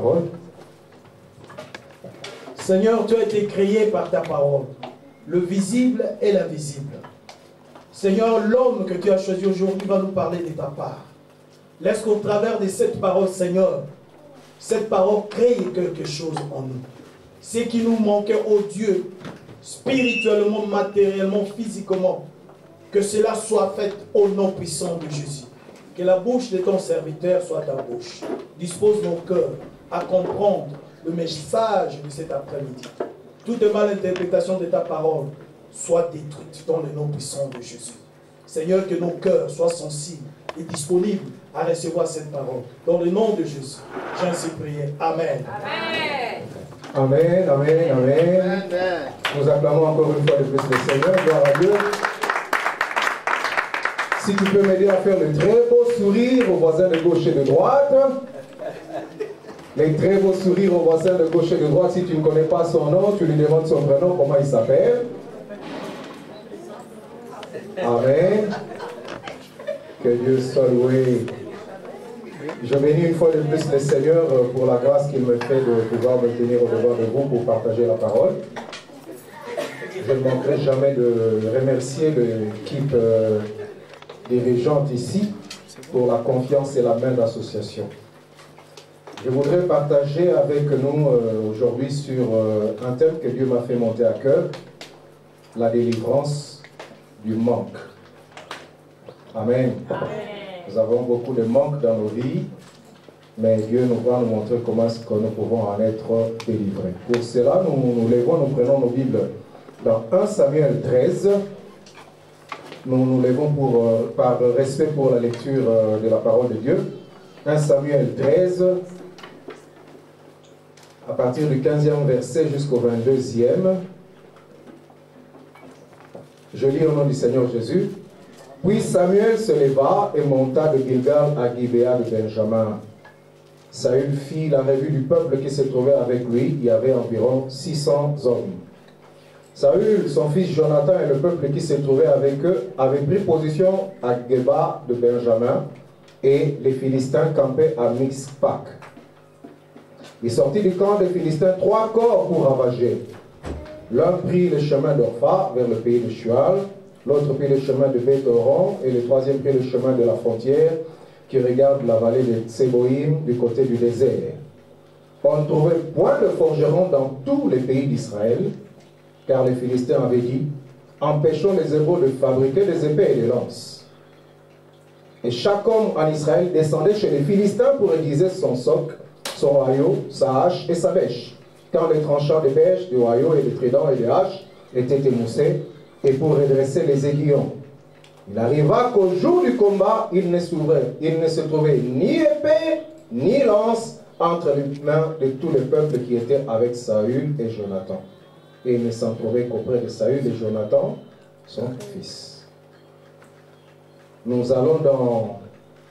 parole. Seigneur, tu as été créé par ta parole, le visible et l'invisible. Seigneur, l'homme que tu as choisi aujourd'hui va nous parler de ta part. Laisse qu'au travers de cette parole, Seigneur, cette parole crée quelque chose en nous. Ce qui nous manquait, oh Dieu, spirituellement, matériellement, physiquement, que cela soit fait au nom puissant de Jésus. Que la bouche de ton serviteur soit ta bouche. Dispose nos cœurs à comprendre le message de cet après-midi. Toute malinterprétation de ta parole soit détruite dans le nom puissant de Jésus. Seigneur, que nos cœurs soient sensibles et disponibles à recevoir cette parole. Dans le nom de Jésus, j'ai ainsi prié. Amen. Amen, amen, amen. Amen. Nous acclamons encore une fois de plus le Seigneur. Gloire à Dieu. Si tu peux m'aider à faire le très beau sourire aux voisins de gauche et de droite. Les très beaux sourires aux voisins de gauche et de droite. Si tu ne connais pas son nom, tu lui demandes son prénom, comment il s'appelle. Amen. Que Dieu soit loué. Je bénis une fois de plus le Seigneur pour la grâce qu'il me fait de pouvoir me tenir au devant de vous pour partager la parole. Je ne manquerai jamais de remercier l'équipe dirigeante ici pour la confiance et la main d'association. Je voudrais partager avec nous aujourd'hui sur un thème que Dieu m'a fait monter à cœur, la délivrance du manque. Amen. Nous avons beaucoup de manques dans nos vies, mais Dieu nous va nous montrer comment est-ce que nous pouvons en être délivrés. Pour cela, nous levons, nous prenons nos Bibles dans 1 Samuel 13. Nous levons par respect pour la lecture de la parole de Dieu. 1 Samuel 13, à partir du 15e verset jusqu'au 22e. Je lis au nom du Seigneur Jésus. Puis Samuel se leva et monta de Gilgal à Gibéa de Benjamin. Saül fit la revue du peuple qui se trouvait avec lui. Il y avait environ 600 hommes. Saül, son fils Jonathan et le peuple qui se trouvait avec eux avaient pris position à Geba de Benjamin et les Philistins campaient à Mixpac. Il sortit du camp des Philistins 3 corps pour ravager. L'un prit le chemin d'Orpha vers le pays de Shual, l'autre prit le chemin de Beth-Horon et le troisième prit le chemin de la frontière qui regarde la vallée de Tséboïm du côté du désert. On ne trouvait point de forgerons dans tous les pays d'Israël, car les Philistins avaient dit, empêchons les Hébreux de fabriquer des épées et des lances. Et chaque homme en Israël descendait chez les Philistins pour aiguiser son soc, son raillot, sa hache et sa bêche, quand les tranchants des bêches, des raillots et des tridents et des haches étaient émoussés, et pour redresser les aiguillons. Il arriva qu'au jour du combat, il ne se trouvait ni épée, ni lance entre les mains de tous les peuples qui étaient avec Saül et Jonathan. Et il ne s'en trouvait qu'auprès de Saül et Jonathan, son fils. Nous allons dans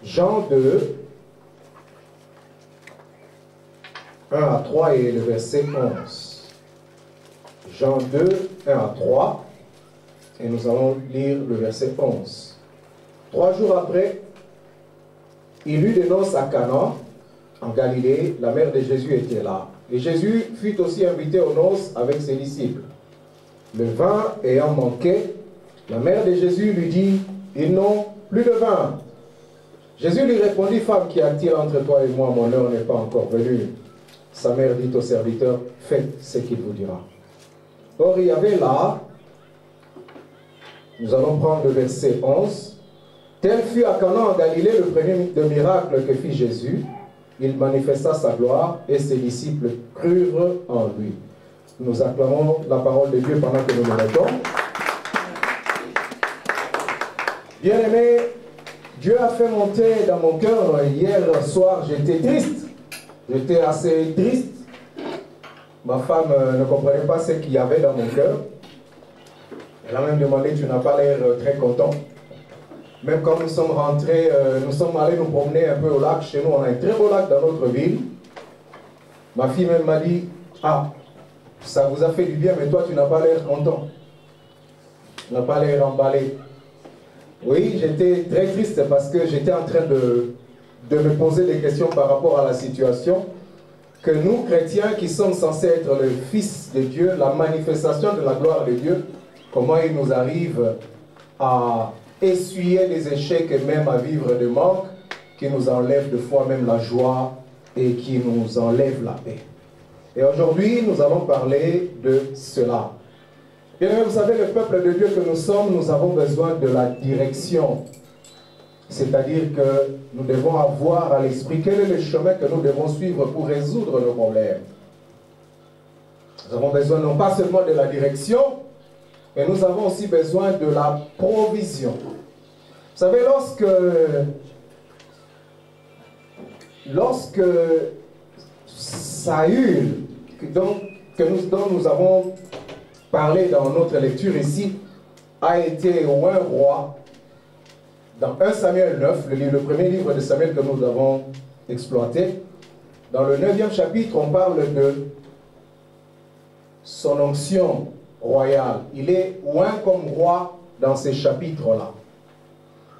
Jean 2, 1 à 3 et le verset 11. Jean 2, 1 à 3, et nous allons lire le verset 11. 3 jours après, il eut des noces à Cana, en Galilée, la mère de Jésus était là. Et Jésus fut aussi invité aux noces avec ses disciples. Le vin ayant manqué, la mère de Jésus lui dit, ils n'ont plus de vin. Jésus lui répondit, femme, qu'y a-t-il entre toi et moi? Mon heure n'est pas encore venue. Sa mère dit au serviteur, faites ce qu'il vous dira. Or, il y avait là, nous allons prendre le verset 11, tel fut à Cana en Galilée le premier miracle que fit Jésus. Il manifesta sa gloire et ses disciples crurent en lui. Nous acclamons la parole de Dieu pendant que nous le mettons. Bien-aimé, Dieu a fait monter dans mon cœur, hier soir, j'étais triste. J'étais assez triste. Ma femme ne comprenait pas ce qu'il y avait dans mon cœur. Elle a même demandé, tu n'as pas l'air très content. Même quand nous sommes rentrés, nous sommes allés nous promener un peu au lac. Chez nous, on a un très beau lac dans notre ville. Ma fille même m'a dit, ah, ça vous a fait du bien, mais toi, tu n'as pas l'air content. Tu n'as pas l'air emballé. Oui, j'étais très triste parce que j'étais en train de me poser des questions par rapport à la situation. que nous, chrétiens, qui sommes censés être le Fils de Dieu, la manifestation de la gloire de Dieu, comment il nous arrive à essuyer des échecs et même à vivre des manques qui nous enlèvent de fois même la joie et qui nous enlèvent la paix. Et aujourd'hui, nous allons parler de cela. Bien aimé, vous savez, le peuple de Dieu que nous sommes, nous avons besoin de la direction. C'est-à-dire que nous devons avoir à l'esprit quel est le chemin que nous devons suivre pour résoudre nos problèmes. Nous avons besoin non pas seulement de la direction, mais nous avons aussi besoin de la provision. Vous savez, lorsque Saül, dont nous avons parlé dans notre lecture ici, a été un roi, dans 1 Samuel 9, le premier livre de Samuel que nous avons exploité, dans le 9e chapitre, on parle de son onction royale. Il est oint comme roi dans ces chapitres-là.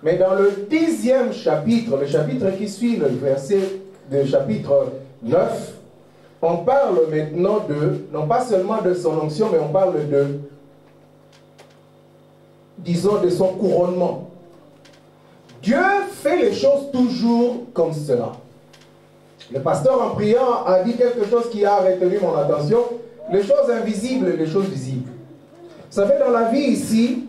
Mais dans le 10e chapitre, le chapitre qui suit le verset du chapitre 9, on parle maintenant non pas seulement de son onction, mais on parle disons, de son couronnement. Dieu fait les choses toujours comme cela. Le pasteur en priant a dit quelque chose qui a retenu mon attention, les choses invisibles et les choses visibles. Vous savez, dans la vie ici,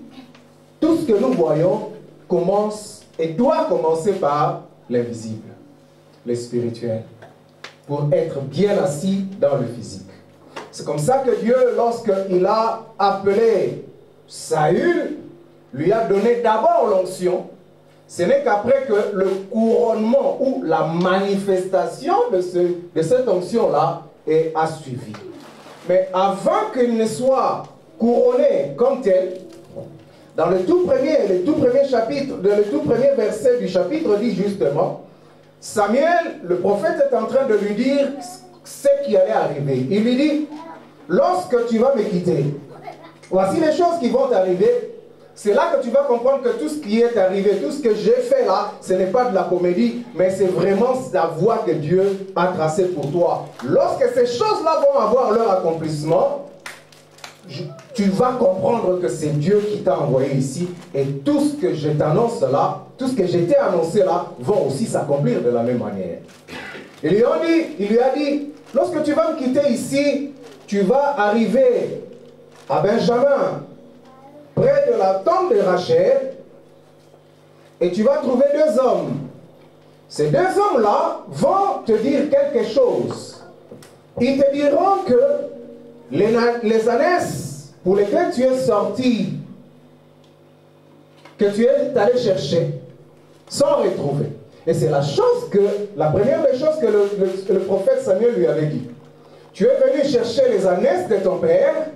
tout ce que nous voyons commence et doit commencer par l'invisible, le spirituel, pour être bien assis dans le physique. C'est comme ça que Dieu, lorsqu'il a appelé Saül, lui a donné d'abord l'onction. Ce n'est qu'après que le couronnement ou la manifestation de cette onction-là a suivi. Mais avant qu'il ne soit couronné comme tel, dans le tout premier chapitre, le tout premier verset du chapitre dit justement, Samuel, le prophète, est en train de lui dire ce qui allait arriver. Il lui dit, lorsque tu vas me quitter, voici les choses qui vont t'arriver. C'est là que tu vas comprendre que tout ce qui est arrivé, tout ce que j'ai fait là, ce n'est pas de la comédie, mais c'est vraiment la voie que Dieu a tracée pour toi. Lorsque ces choses-là vont avoir leur accomplissement, tu vas comprendre que c'est Dieu qui t'a envoyé ici, et tout ce que je t'annonce là, tout ce que j'ai été annoncé là, vont aussi s'accomplir de la même manière. Il lui a dit, lorsque tu vas me quitter ici, tu vas arriver à Benjamin, près de la tombe de Rachel, et tu vas trouver deux hommes. Ces deux hommes-là vont te dire quelque chose. Ils te diront que les ânesses pour lesquelles tu es sorti, que tu es allé chercher, sont retrouvées. Et c'est la première des choses que le prophète Samuel lui avait dit. Tu es venu chercher les ânesses de ton père,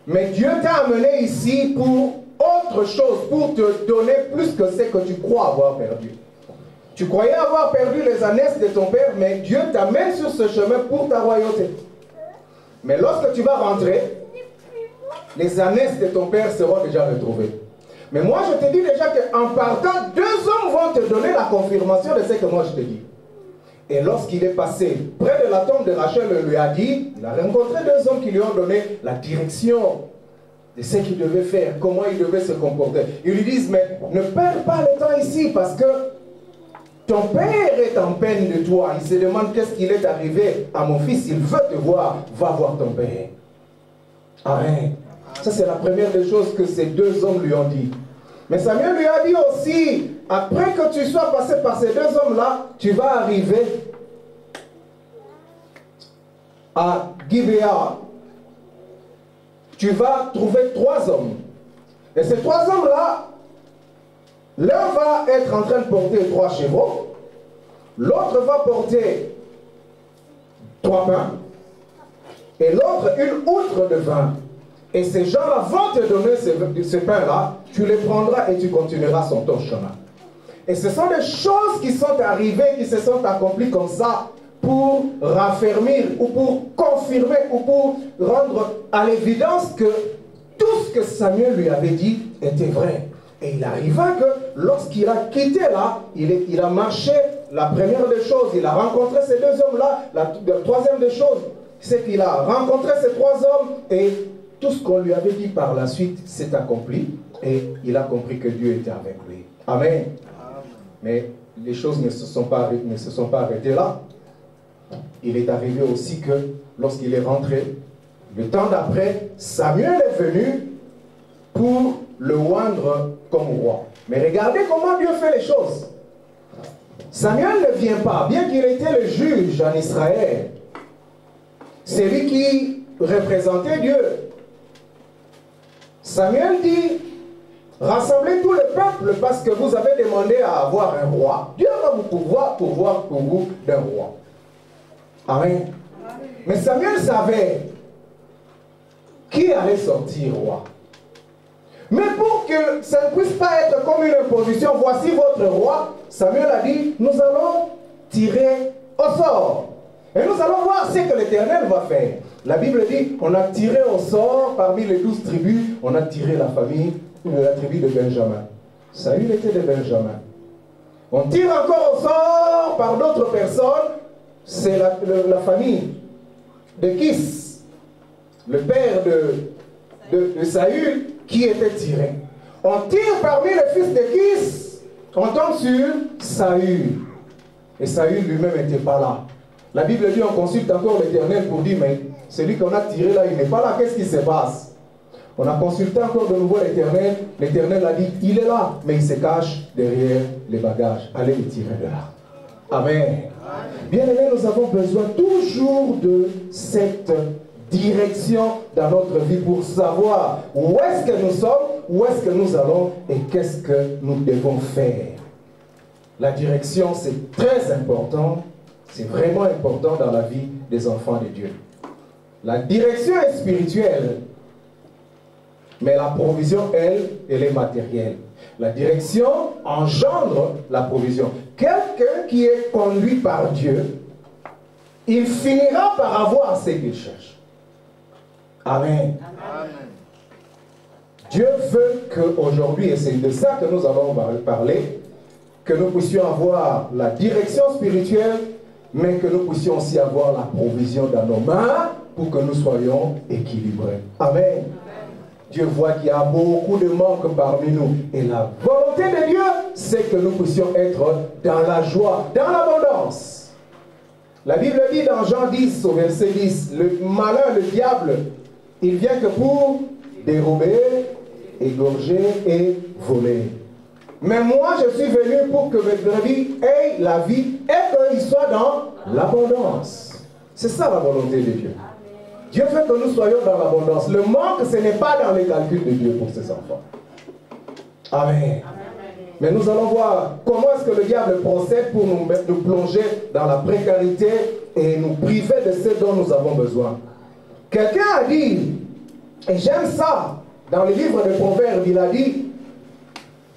mais Dieu t'a amené ici pour autre chose, pour te donner plus que ce que tu crois avoir perdu. Tu croyais avoir perdu les ânesses de ton père, mais Dieu t'amène sur ce chemin pour ta royauté. Mais lorsque tu vas rentrer, les ânesses de ton père seront déjà retrouvées. Mais moi, je te dis déjà qu'en partant, deux hommes vont te donner la confirmation de ce que moi je te dis. Et lorsqu'il est passé près de la tombe de Rachel, il lui a dit, il a rencontré deux hommes qui lui ont donné la direction de ce qu'il devait faire, comment il devait se comporter. Ils lui disent, mais ne perds pas le temps ici parce que ton père est en peine de toi. Il se demande qu'est-ce qu'il est arrivé à mon fils. Il veut te voir, va voir ton père. Amen. Ça, c'est la première des choses que ces deux hommes lui ont dit. Mais Samuel lui a dit aussi, après que tu sois passé par ces deux hommes-là, tu vas arriver à Gibéa. Tu vas trouver trois hommes. Et ces trois hommes-là, l'un va être en train de porter 3 chevaux, l'autre va porter 3 pains, et l'autre une outre de vin. Et ces gens-là vont te donner ce pain-là, tu les prendras et tu continueras sur ton chemin. Et ce sont des choses qui sont arrivées, qui se sont accomplies comme ça, pour raffermir, ou pour confirmer, ou pour rendre à l'évidence que tout ce que Samuel lui avait dit était vrai. Et il arriva que lorsqu'il a quitté là, il a marché la première des choses, il a rencontré ces deux hommes-là. La troisième des choses, c'est qu'il a rencontré ces trois hommes et tout ce qu'on lui avait dit par la suite s'est accompli et il a compris que Dieu était avec lui. Amen. Mais les choses ne se sont pas arrêtées là. Il est arrivé aussi que lorsqu'il est rentré, le temps d'après, Samuel est venu pour le oindre comme roi. Mais regardez comment Dieu fait les choses. Samuel ne vient pas, bien qu'il ait été le juge en Israël. C'est lui qui représentait Dieu. Samuel dit, rassemblez tout le peuple parce que vous avez demandé à avoir un roi. Dieu va vous pourvoir pour vous d'un roi. Amen. Mais Samuel savait qui allait sortir roi. Mais pour que ça ne puisse pas être comme une imposition, voici votre roi, Samuel a dit, nous allons tirer au sort. Et nous allons voir ce que l'Éternel va faire. La Bible dit, on a tiré au sort parmi les 12 tribus, on a tiré la tribu de Benjamin. Saül était de Benjamin. On tire encore au sort par d'autres personnes, c'est la famille de Kis, le père de Saül, qui était tiré. On tire parmi les fils de Kis, on tombe sur Saül. Et Saül lui-même n'était pas là. La Bible dit, on consulte encore l'Éternel pour dire, mais celui qu'on a tiré là, il n'est pas là, qu'est-ce qui se passe? On a consulté encore de nouveau l'Éternel. L'Éternel a dit, il est là, mais il se cache derrière les bagages. Allez le tirer de là. Amen. Bien-aimés, nous avons besoin toujours de cette direction dans notre vie pour savoir où est-ce que nous sommes, où est-ce que nous allons et qu'est-ce que nous devons faire. La direction, c'est très important, c'est vraiment important dans la vie des enfants de Dieu. La direction est spirituelle, mais la provision, elle est matérielle. La direction engendre la provision. Quelqu'un qui est conduit par Dieu, il finira par avoir ce qu'il cherche. Amen. Amen. Dieu veut qu'aujourd'hui, et c'est de ça que nous allons parler, que nous puissions avoir la direction spirituelle, mais que nous puissions aussi avoir la provision dans nos mains pour que nous soyons équilibrés. Amen. Amen. Dieu voit qu'il y a beaucoup de manques parmi nous. Et la volonté de Dieu, c'est que nous puissions être dans la joie, dans l'abondance. La Bible dit dans Jean 10, au verset 10, le malin, le diable, il vient que pour dérober, égorger et voler. Mais moi, je suis venu pour que votre vie ait la vie et qu'il soit dans l'abondance. C'est ça la volonté de Dieu. Dieu veut que nous soyons dans l'abondance. Le manque, ce n'est pas dans les calculs de Dieu pour ses enfants. Amen. Mais nous allons voir comment est-ce que le diable procède pour nous plonger dans la précarité et nous priver de ce dont nous avons besoin. Quelqu'un a dit, et j'aime ça, dans le livre de Proverbes, il a dit,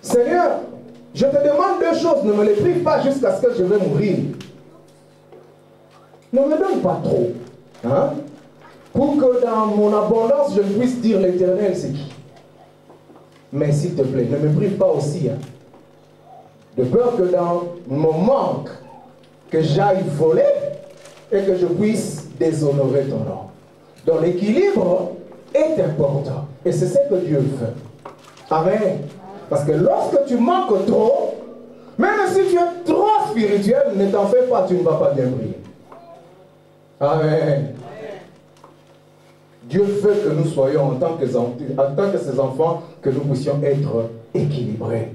Seigneur, je te demande deux choses, ne me les prive pas jusqu'à ce que je vais mourir. Ne me donne pas trop. Hein? Pour que dans mon abondance, je puisse dire l'Éternel, c'est qui? Mais s'il te plaît, ne me prive pas aussi. Hein? De peur que dans mon manque, que j'aille voler et que je puisse déshonorer ton nom. Donc l'équilibre est important. Et c'est ce que Dieu veut. Amen. Parce que lorsque tu manques trop, même si tu es trop spirituel, ne t'en fais pas, tu ne vas pas bien briller. Amen. Dieu veut que nous soyons en tant que ses enfants, que nous puissions être équilibrés.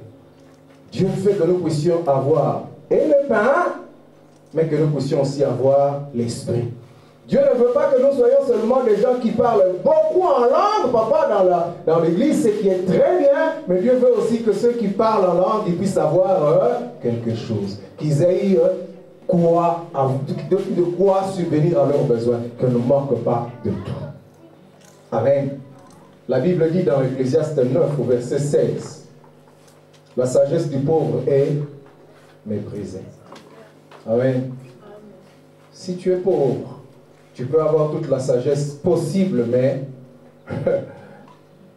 Dieu veut que nous puissions avoir et le pain, mais que nous puissions aussi avoir l'esprit. Dieu ne veut pas que nous soyons seulement des gens qui parlent beaucoup en langue, papa, dans l'église, ce qui est très bien, mais Dieu veut aussi que ceux qui parlent en langue, ils puissent avoir quelque chose, qu'ils aient de quoi subvenir à leurs besoins, que ne manque pas de tout. Amen. La Bible dit dans Ecclésiaste 9 au verset 16, la sagesse du pauvre est méprisée. Amen. Si tu es pauvre, tu peux avoir toute la sagesse possible, mais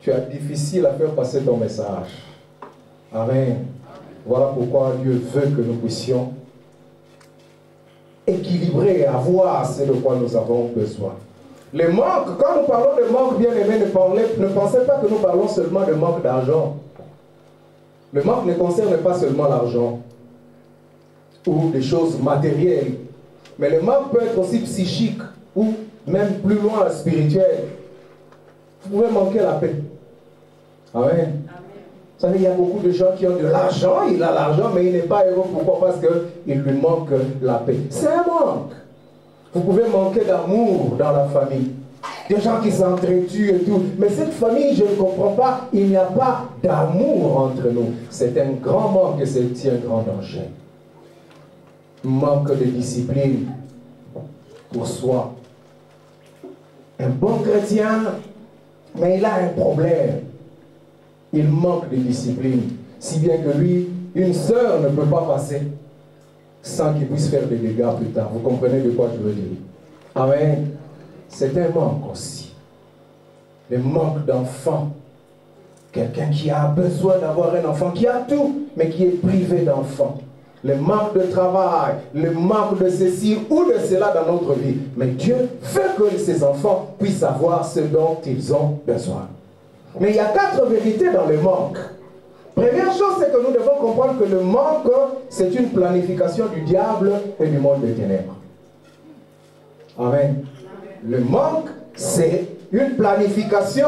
tu as difficile à faire passer ton message. Amen. Voilà pourquoi Dieu veut que nous puissions équilibrer, avoir ce de quoi nous avons besoin. Le manque, quand nous parlons de manque, bien aimé, ne pensez pas que nous parlons seulement de manque d'argent. Le manque ne concerne pas seulement l'argent ou des choses matérielles, mais le manque peut être aussi psychique ou même plus loin spirituel. Vous pouvez manquer la paix. Amen. Vous savez, il y a beaucoup de gens qui ont de l'argent, il a l'argent, mais il n'est pas heureux. Pourquoi? Parce qu'il lui manque la paix. C'est un manque. Vous pouvez manquer d'amour dans la famille. Des gens qui s'entretuent et tout. Mais cette famille, je ne comprends pas, il n'y a pas d'amour entre nous. C'est un grand manque et c'est un grand danger. Manque de discipline pour soi. Un bon chrétien, mais il a un problème. Il manque de discipline. Si bien que lui, une sœur ne peut pas passer sans qu'il puisse faire des dégâts plus tard. Vous comprenez de quoi je veux dire? Amen. C'est un manque aussi. Le manque d'enfant. Quelqu'un qui a besoin d'avoir un enfant, qui a tout, mais qui est privé d'enfant. Le manque de travail, le manque de ceci ou de cela dans notre vie. Mais Dieu veut que ces enfants puissent avoir ce dont ils ont besoin. Mais il y a 4 vérités dans le manque. Première chose, c'est que nous devons comprendre que le manque, c'est une planification du diable et du monde des ténèbres. Amen. Le manque, c'est une planification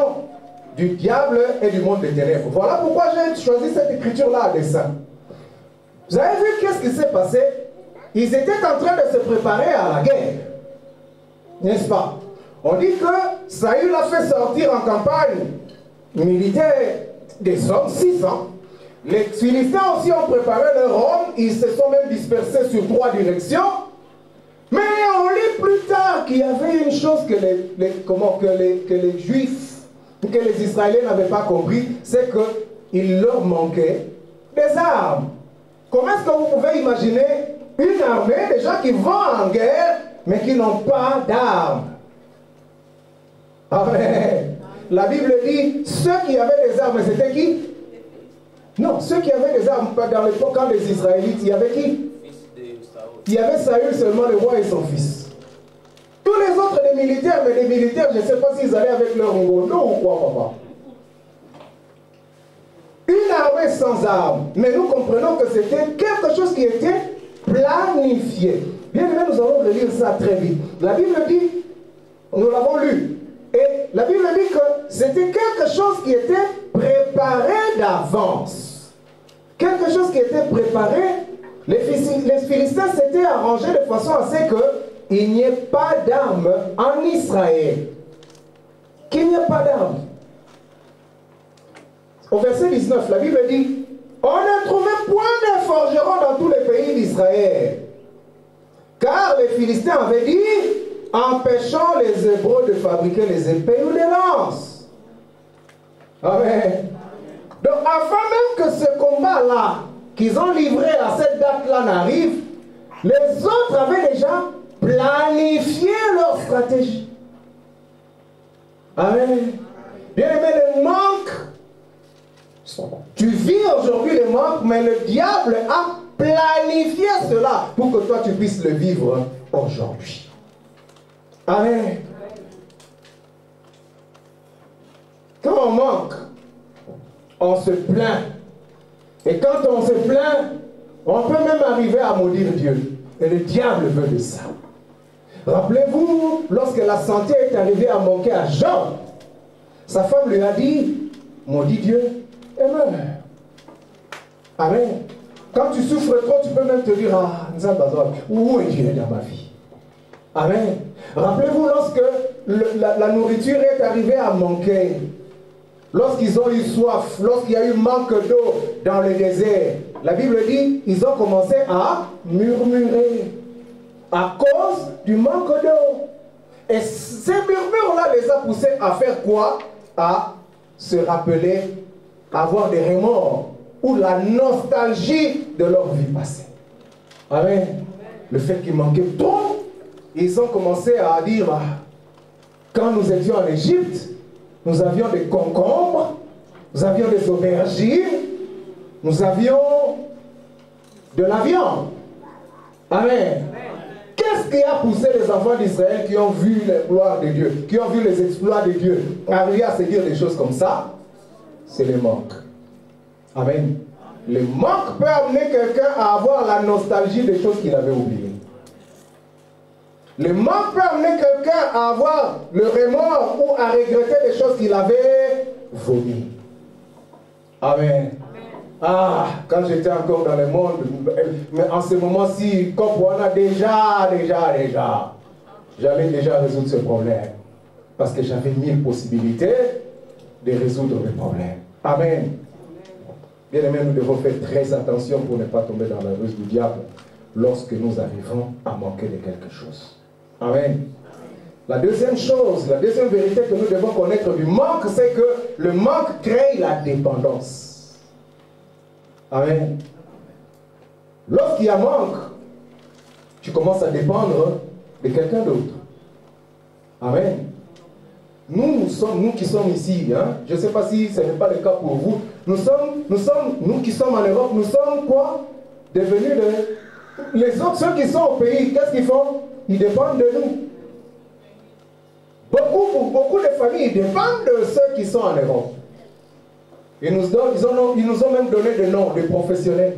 du diable et du monde des ténèbres. Voilà pourquoi j'ai choisi cette écriture-là à dessein. Vous avez vu qu'est-ce qui s'est passé? Ils étaient en train de se préparer à la guerre. N'est-ce pas? On dit que Saül a fait sortir en campagne militaire des hommes, 600. Les Philistins aussi ont préparé leur homme. Ils se sont même dispersés sur 3 directions. Mais on lit plus tard qu'il y avait une chose que les Juifs, que les Israéliens n'avaient pas compris, c'est qu'il leur manquait des armes. Comment est-ce que vous pouvez imaginer une armée, des gens qui vont en guerre, mais qui n'ont pas d'armes? Amen. La Bible dit, ceux qui avaient des armes, c'était qui? Non, ceux qui avaient des armes, dans l'époque quand les Israélites, il y avait qui? Il y avait Saül seulement, le roi et son fils. Tous les autres, des militaires, mais les militaires, je ne sais pas s'ils allaient avec leur ngono ou quoi, papa. Une armée sans armes. Mais nous comprenons que c'était quelque chose qui était planifié. Bien aimé, nous allons relire ça très vite. La Bible dit, nous l'avons lu, et la Bible dit que c'était quelque chose qui était préparé d'avance. Quelque chose qui était préparé. Les Philistins s'étaient arrangés de façon à ce qu'il n'y ait pas d'armes en Israël. Qu'il n'y ait pas d'armes. Au verset 19, la Bible dit, on ne trouvait point de forgerons dans tous les pays d'Israël. Car les Philistins avaient dit, empêchons les Hébreux de fabriquer les épées ou les lances. Amen. Donc avant même que ce combat-là, qu'ils ont livré à cette date-là n'arrive, les autres avaient déjà planifié leur stratégie. Amen. Bien aimé, le manque, tu vis aujourd'hui le manque, mais le diable a planifié cela pour que toi tu puisses le vivre aujourd'hui. Amen. Quand on manque, on se plaint. Et quand on se plaint, on peut même arriver à maudire Dieu. Et le diable veut de ça. Rappelez-vous, lorsque la santé est arrivée à manquer à Jean, sa femme lui a dit, maudit Dieu et meurt. Amen. Quand tu souffres trop, tu peux même te dire, ah, où est Dieu dans ma vie? Amen. Rappelez-vous, lorsque la nourriture est arrivée à manquer, lorsqu'ils ont eu soif, lorsqu'il y a eu manque d'eau dans le désert, la Bible dit, ils ont commencé à murmurer à cause du manque d'eau. Et ces murmures-là les a poussés à faire quoi? À se rappeler, à avoir des remords ou la nostalgie de leur vie passée. Amen. Le fait qu'il manquait trop, ils ont commencé à dire, quand nous étions en Égypte, nous avions des concombres, nous avions des aubergines, nous avions de la viande. Amen. Qu'est-ce qui a poussé les enfants d'Israël qui ont vu les gloires de Dieu, qui ont vu les exploits de Dieu, arriver à se dire des choses comme ça? C'est le manque. Amen. Le manque peut amener quelqu'un à avoir la nostalgie des choses qu'il avait oubliées. Le manque peut amener quelqu'un à avoir le remords ou à regretter des choses qu'il avait vomies. Amen. Ah, quand j'étais encore dans le monde, mais en ce moment-ci, comme on a déjà, j'allais déjà résoudre ce problème. Parce que j'avais 1000 possibilités de résoudre le problème. Amen. Bien aimé, nous devons faire très attention pour ne pas tomber dans la ruse du diable lorsque nous arrivons à manquer de quelque chose. Amen. La deuxième chose, la deuxième vérité que nous devons connaître du manque, c'est que le manque crée la dépendance. Amen. Lorsqu'il y a manque, tu commences à dépendre de quelqu'un d'autre. Amen. Nous qui sommes ici, hein, je ne sais pas si ce n'est pas le cas pour vous, nous qui sommes en Europe, nous sommes quoi? Devenus les autres, ceux qui sont au pays, qu'est-ce qu'ils font? Ils dépendent de nous. Beaucoup de familles dépendent de ceux qui sont en Europe. Ils nous ont même donné des noms, des professionnels.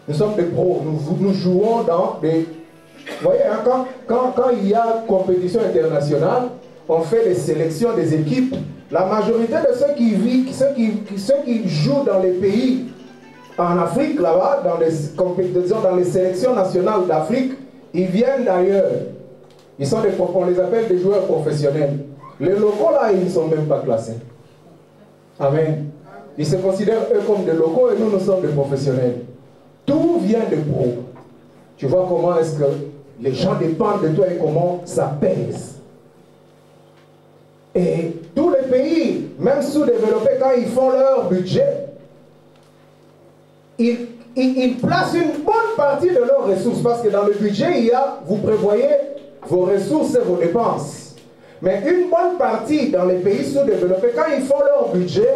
Nous sommes des pros, nous jouons dans des... Vous voyez, hein, quand il y a compétition internationale, on fait les sélections des équipes. La majorité de ceux qui jouent dans les pays en Afrique, là-bas, dans les sélections nationales d'Afrique, ils viennent d'ailleurs. On les appelle des joueurs professionnels. Les locaux, là, ils ne sont même pas classés. Amen. Ils se considèrent eux comme des locaux et nous sommes des professionnels. Tout vient de pros. Tu vois comment est-ce que les gens dépendent de toi et comment ça pèse. Et tous les pays, même sous-développés, quand ils font leur budget, ils placent une bonne partie de leurs ressources. Parce que dans le budget, vous prévoyez vos ressources et vos dépenses. Mais une bonne partie dans les pays sous-développés, quand ils font leur budget,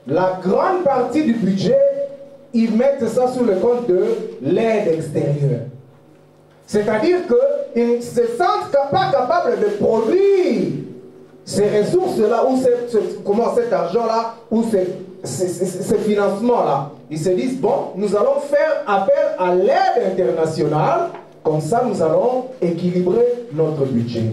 la grande partie du budget, ils mettent ça sous le compte de l'aide extérieure. C'est-à-dire qu'ils ne se sentent pas capables de produire ces ressources-là, ou cet argent-là, ou ces financements-là. Ils se disent, bon, nous allons faire appel à l'aide internationale, comme ça nous allons équilibrer notre budget.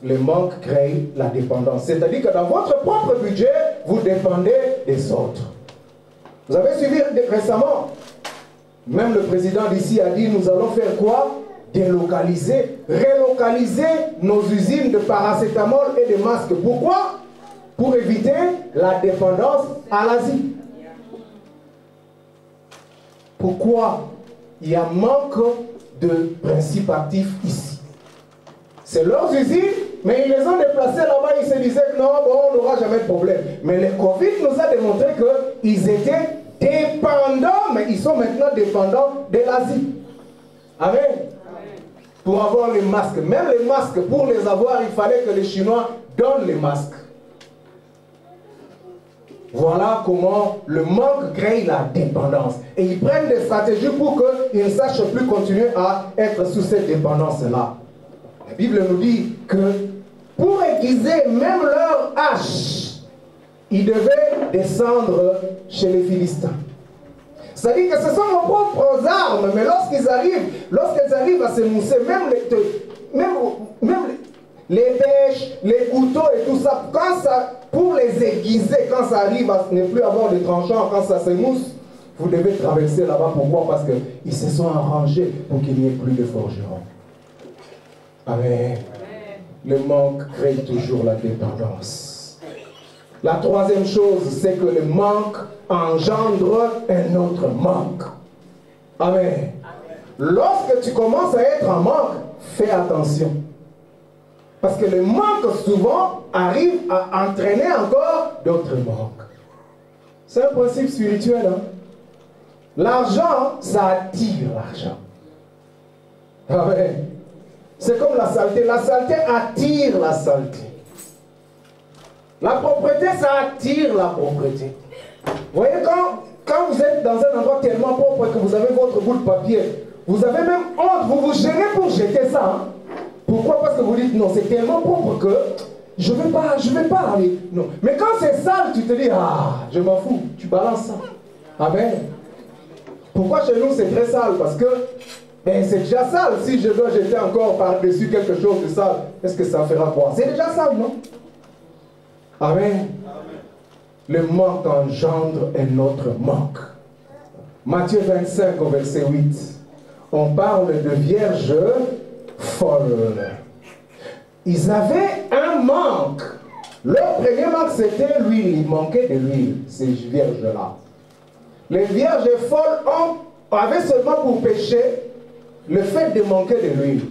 Le manque crée la dépendance. C'est-à-dire que dans votre propre budget, vous dépendez des autres. Vous avez suivi récemment, même le président d'ici a dit, nous allons faire quoi? Délocaliser, relocaliser nos usines de paracétamol et de masques. Pourquoi? Pour éviter la dépendance à l'Asie. Pourquoi il y a manque de principes actifs ici? C'est leurs usines, mais ils les ont déplacées là-bas, ils se disaient que non, bon, on n'aura jamais de problème. Mais le Covid nous a démontré qu'ils étaient dépendants, mais ils sont maintenant dépendants de l'Asie. Amen. Pour avoir les masques. Même les masques, pour les avoir, il fallait que les Chinois donnent les masques. Voilà comment le manque crée la dépendance. Et ils prennent des stratégies pour qu'ils ne sachent plus continuer à être sous cette dépendance-là. La Bible nous dit que pour aiguiser même leur hache, ils devaient descendre chez les Philistins. C'est-à-dire que ce sont nos propres armes, mais lorsqu'elles arrivent à s'émousser, même les bêches, les couteaux et tout ça, pour les aiguiser, quand ça arrive à ne plus avoir de tranchants, quand ça s'émousse, vous devez traverser là-bas. Pourquoi? Parce qu'ils se sont arrangés pour qu'il n'y ait plus de forgerons. Amen. Le manque crée toujours la dépendance. La troisième chose, c'est que le manque engendre un autre manque. Amen. Lorsque tu commences à être en manque, fais attention. Parce que le manque, souvent, arrive à entraîner encore d'autres manques. C'est un principe spirituel. Hein? L'argent, ça attire l'argent. Amen. C'est comme la saleté. La saleté attire la saleté. La propreté, ça attire la propreté. Vous voyez, quand vous êtes dans un endroit tellement propre que vous avez votre bout de papier, Vous avez même honte, vous vous gênez pour jeter ça. Hein? Pourquoi? Parce que vous dites non, c'est tellement propre que je ne vais pas aller. Non. Mais quand c'est sale, tu te dis, ah, je m'en fous, tu balances ça. Amen. Pourquoi chez nous c'est très sale? Parce que ben, c'est déjà sale. Si je dois jeter encore par-dessus quelque chose de sale, est-ce que ça fera quoi? C'est déjà sale, non? Amen. Le manque engendre un autre manque. Matthieu 25 au verset 8. On parle de vierges folles. Ils avaient un manque. Leur premier manque, c'était l'huile. Il manquait de l'huile, ces vierges-là. Les vierges folles avaient seulement pour péché le fait de manquer de l'huile.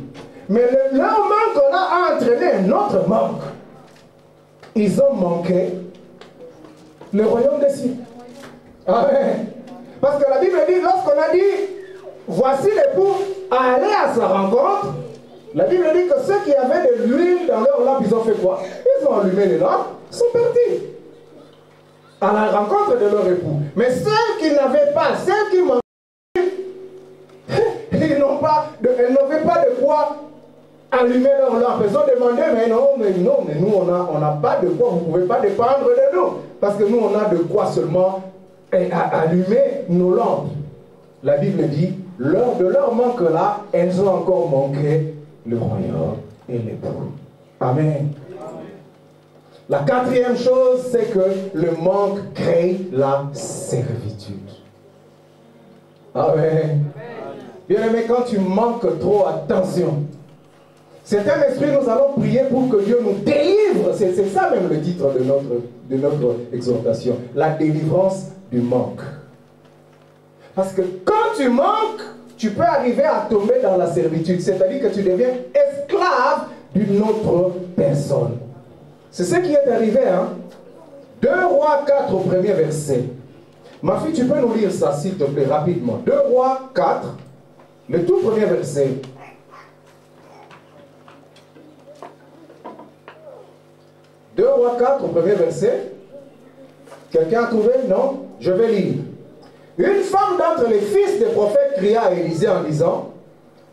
Mais leur manque-là a entraîné un autre manque. Ils ont manqué le royaume des cieux. Amen. Parce que la Bible dit, lorsqu'on a dit, voici l'époux, aller à sa rencontre, la Bible dit que ceux qui avaient de l'huile dans leur lampe, ils ont fait quoi? Ils ont allumé les lampes, ils sont partis à la rencontre de leur époux. Mais ceux qui n'avaient pas, ceux qui manquaient, elles n'avaient pas de quoi allumer leur lampe. Ils ont demandé, mais nous on n'a pas de quoi, vous ne pouvez pas dépendre de nous. Parce que nous on a de quoi seulement allumer nos lampes. La Bible dit, lors de leur manque là, elles ont encore manqué le royaume et l'époux. Amen. La quatrième chose, c'est que le manque crée la servitude. Amen. Bien aimé, quand tu manques trop, attention. C'est un esprit, nous allons prier pour que Dieu nous délivre. C'est ça même le titre de notre exhortation. La délivrance du manque. Parce que quand tu manques, tu peux arriver à tomber dans la servitude. C'est-à-dire que tu deviens esclave d'une autre personne. C'est ce qui est arrivé. Hein? 2 Rois 4 au premier verset. Ma fille, tu peux nous lire ça s'il te plaît rapidement. 2 Rois 4, le tout premier verset. « 2 Rois 4 au premier verset. Quelqu'un a trouvé? Non? Je vais lire. Une femme d'entre les fils des prophètes cria à Élisée en disant,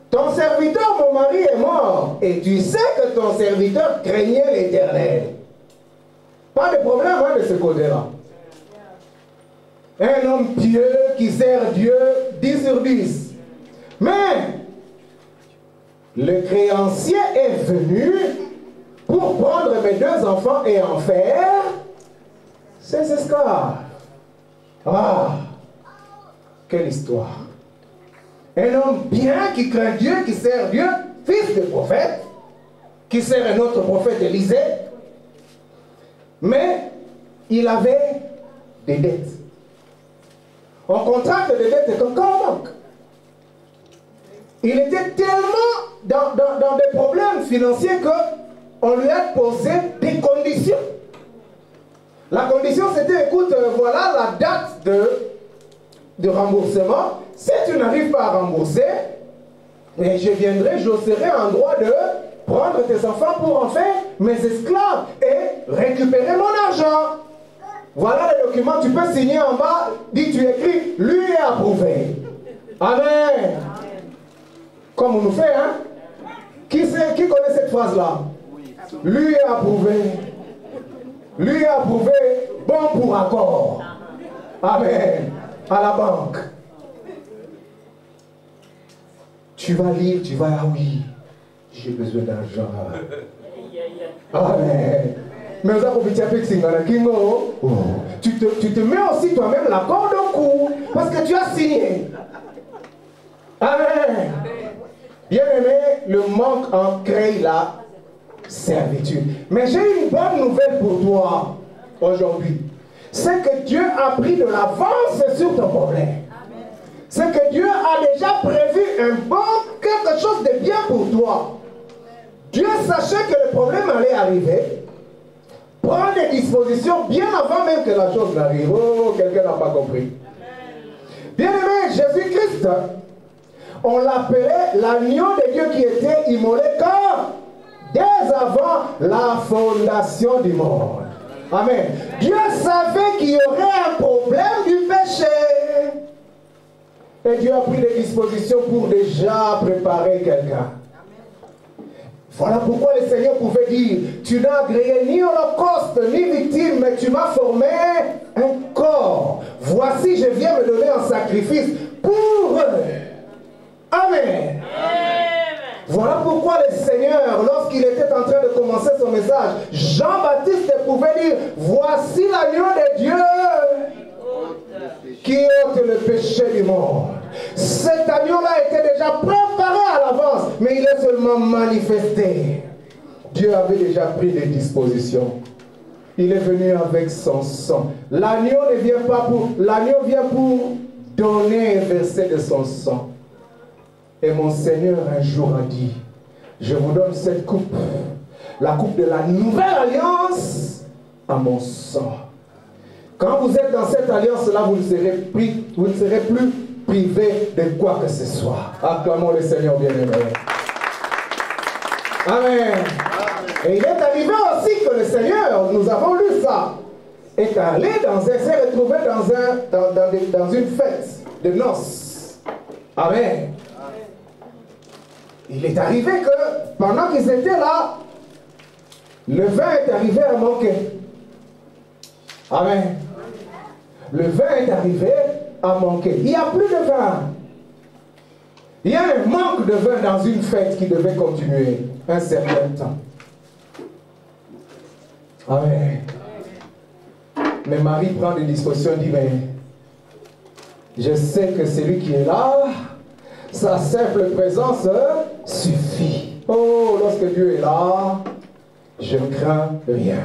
ton serviteur, mon mari, est mort, et tu sais que ton serviteur craignait l'Éternel. Pas de problème hein, de ce côté-là. Un homme pieux qui sert Dieu 10 sur 10. Mais le créancier est venu pour prendre mes 2 enfants et en faire ses esclaves. Ah, quelle histoire. Un homme bien qui craint Dieu, qui sert Dieu, fils de prophète, qui sert un autre prophète Élisée, mais il avait des dettes. On contracte des dettes et comme on manque. Il était tellement dans des problèmes financiers qu'on lui a posé des conditions. La condition c'était, écoute, voilà la date de remboursement. Si tu n'arrives pas à rembourser, mais je viendrai, je serai en droit de prendre tes enfants pour en faire mes esclaves et récupérer mon argent. Voilà le document, tu peux signer en bas, dit tu écris, lui est approuvé. Amen. Comme on nous fait, hein? Qui connaît cette phrase-là? Lui est approuvé. Lui est approuvé, bon pour accord. Amen. À la banque. Tu vas lire, tu vas, ah oui, j'ai besoin d'argent. Amen. Mais tu te mets aussi toi-même la corde au cou parce que tu as signé. Amen. Bien aimé, le manque en crée la servitude. Mais j'ai une bonne nouvelle pour toi aujourd'hui. C'est que Dieu a pris de l'avance sur ton problème. C'est que Dieu a déjà prévu quelque chose de bien pour toi. Dieu sachait que le problème allait arriver. Prends des dispositions bien avant même que la chose n'arrive. Oh, quelqu'un n'a pas compris. Bien aimé, Jésus-Christ, on l'appelait l'agneau de Dieu qui était immolé quand? Dès avant la fondation du monde. Amen. Dieu savait qu'il y aurait un problème du péché. Et Dieu a pris des dispositions pour déjà préparer quelqu'un. Voilà pourquoi le Seigneur pouvait dire, tu n'as agréé ni holocauste, ni victime, mais tu m'as formé un corps. Voici, je viens me donner en sacrifice pour eux. Amen. Voilà pourquoi le Seigneur, lorsqu'il était en train de commencer son message, Jean-Baptiste pouvait dire, voici l'agneau de Dieu qui ôte le péché du monde. Cet agneau-là était déjà préparé à l'avance, mais il est seulement manifesté. Dieu avait déjà pris des dispositions. Il est venu avec son sang. L'agneau ne vient pas pour... L'agneau vient pour donner et verser de son sang. Et mon Seigneur un jour a dit, je vous donne cette coupe, la coupe de la nouvelle alliance à mon sang. Quand vous êtes dans cette alliance-là, vous ne serez plus privé de quoi que ce soit. Acclamons le Seigneur bien-aimé. Amen. Et il est arrivé aussi que le Seigneur, nous avons lu ça, est allé s'est retrouvé dans une fête de noces. Amen. Il est arrivé que pendant qu'ils étaient là, le vin est arrivé à manquer. Amen. Le vin est arrivé à manquer. Il n'y a plus de vin. Il y a un manque de vin dans une fête qui devait continuer un certain temps. Amen. Mais Marie prend des dispositions et dit, mais je sais que celui qui est là, sa simple présence suffit. Oh, lorsque Dieu est là, je ne crains rien.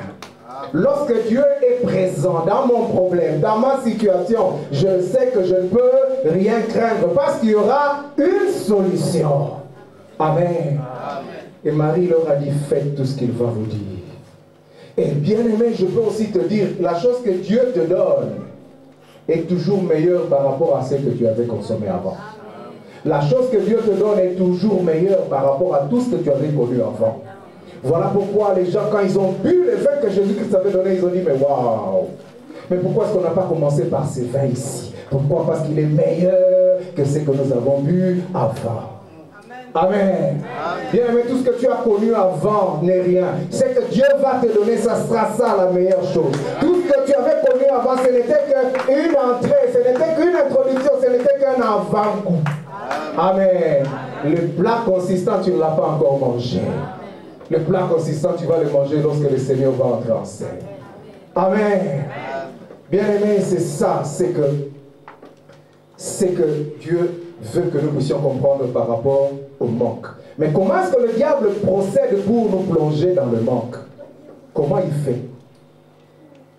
Lorsque Dieu est présent dans mon problème, dans ma situation, je sais que je ne peux rien craindre parce qu'il y aura une solution. Amen. Et Marie leur a dit, faites tout ce qu'il va vous dire. Et bien aimé, je peux aussi te dire, la chose que Dieu te donne est toujours meilleure par rapport à ce que tu avais consommé avant. La chose que Dieu te donne est toujours meilleure par rapport à tout ce que tu avais connu avant. Voilà pourquoi les gens, quand ils ont bu le vin que Jésus-Christ avait donné, ils ont dit, mais waouh! Mais pourquoi est-ce qu'on n'a pas commencé par ces vins ici? Pourquoi? Parce qu'il est meilleur que ce que nous avons bu avant. Amen. Bien aimé, tout ce que tu as connu avant n'est rien. C'est que Dieu va te donner, ça sera ça la meilleure chose. Tout ce que tu avais connu avant, ce n'était qu'une entrée, ce n'était qu'une introduction, ce n'était qu'un avant-goût. Amen. Le plat consistant, tu ne l'as pas encore mangé. Le plat consistant, tu vas le manger lorsque le Seigneur va entrer en scène. Amen. Bien aimé, c'est ça, c'est que Dieu veut que nous puissions comprendre par rapport au manque. Mais comment est-ce que le diable procède pour nous plonger dans le manque? Comment il fait?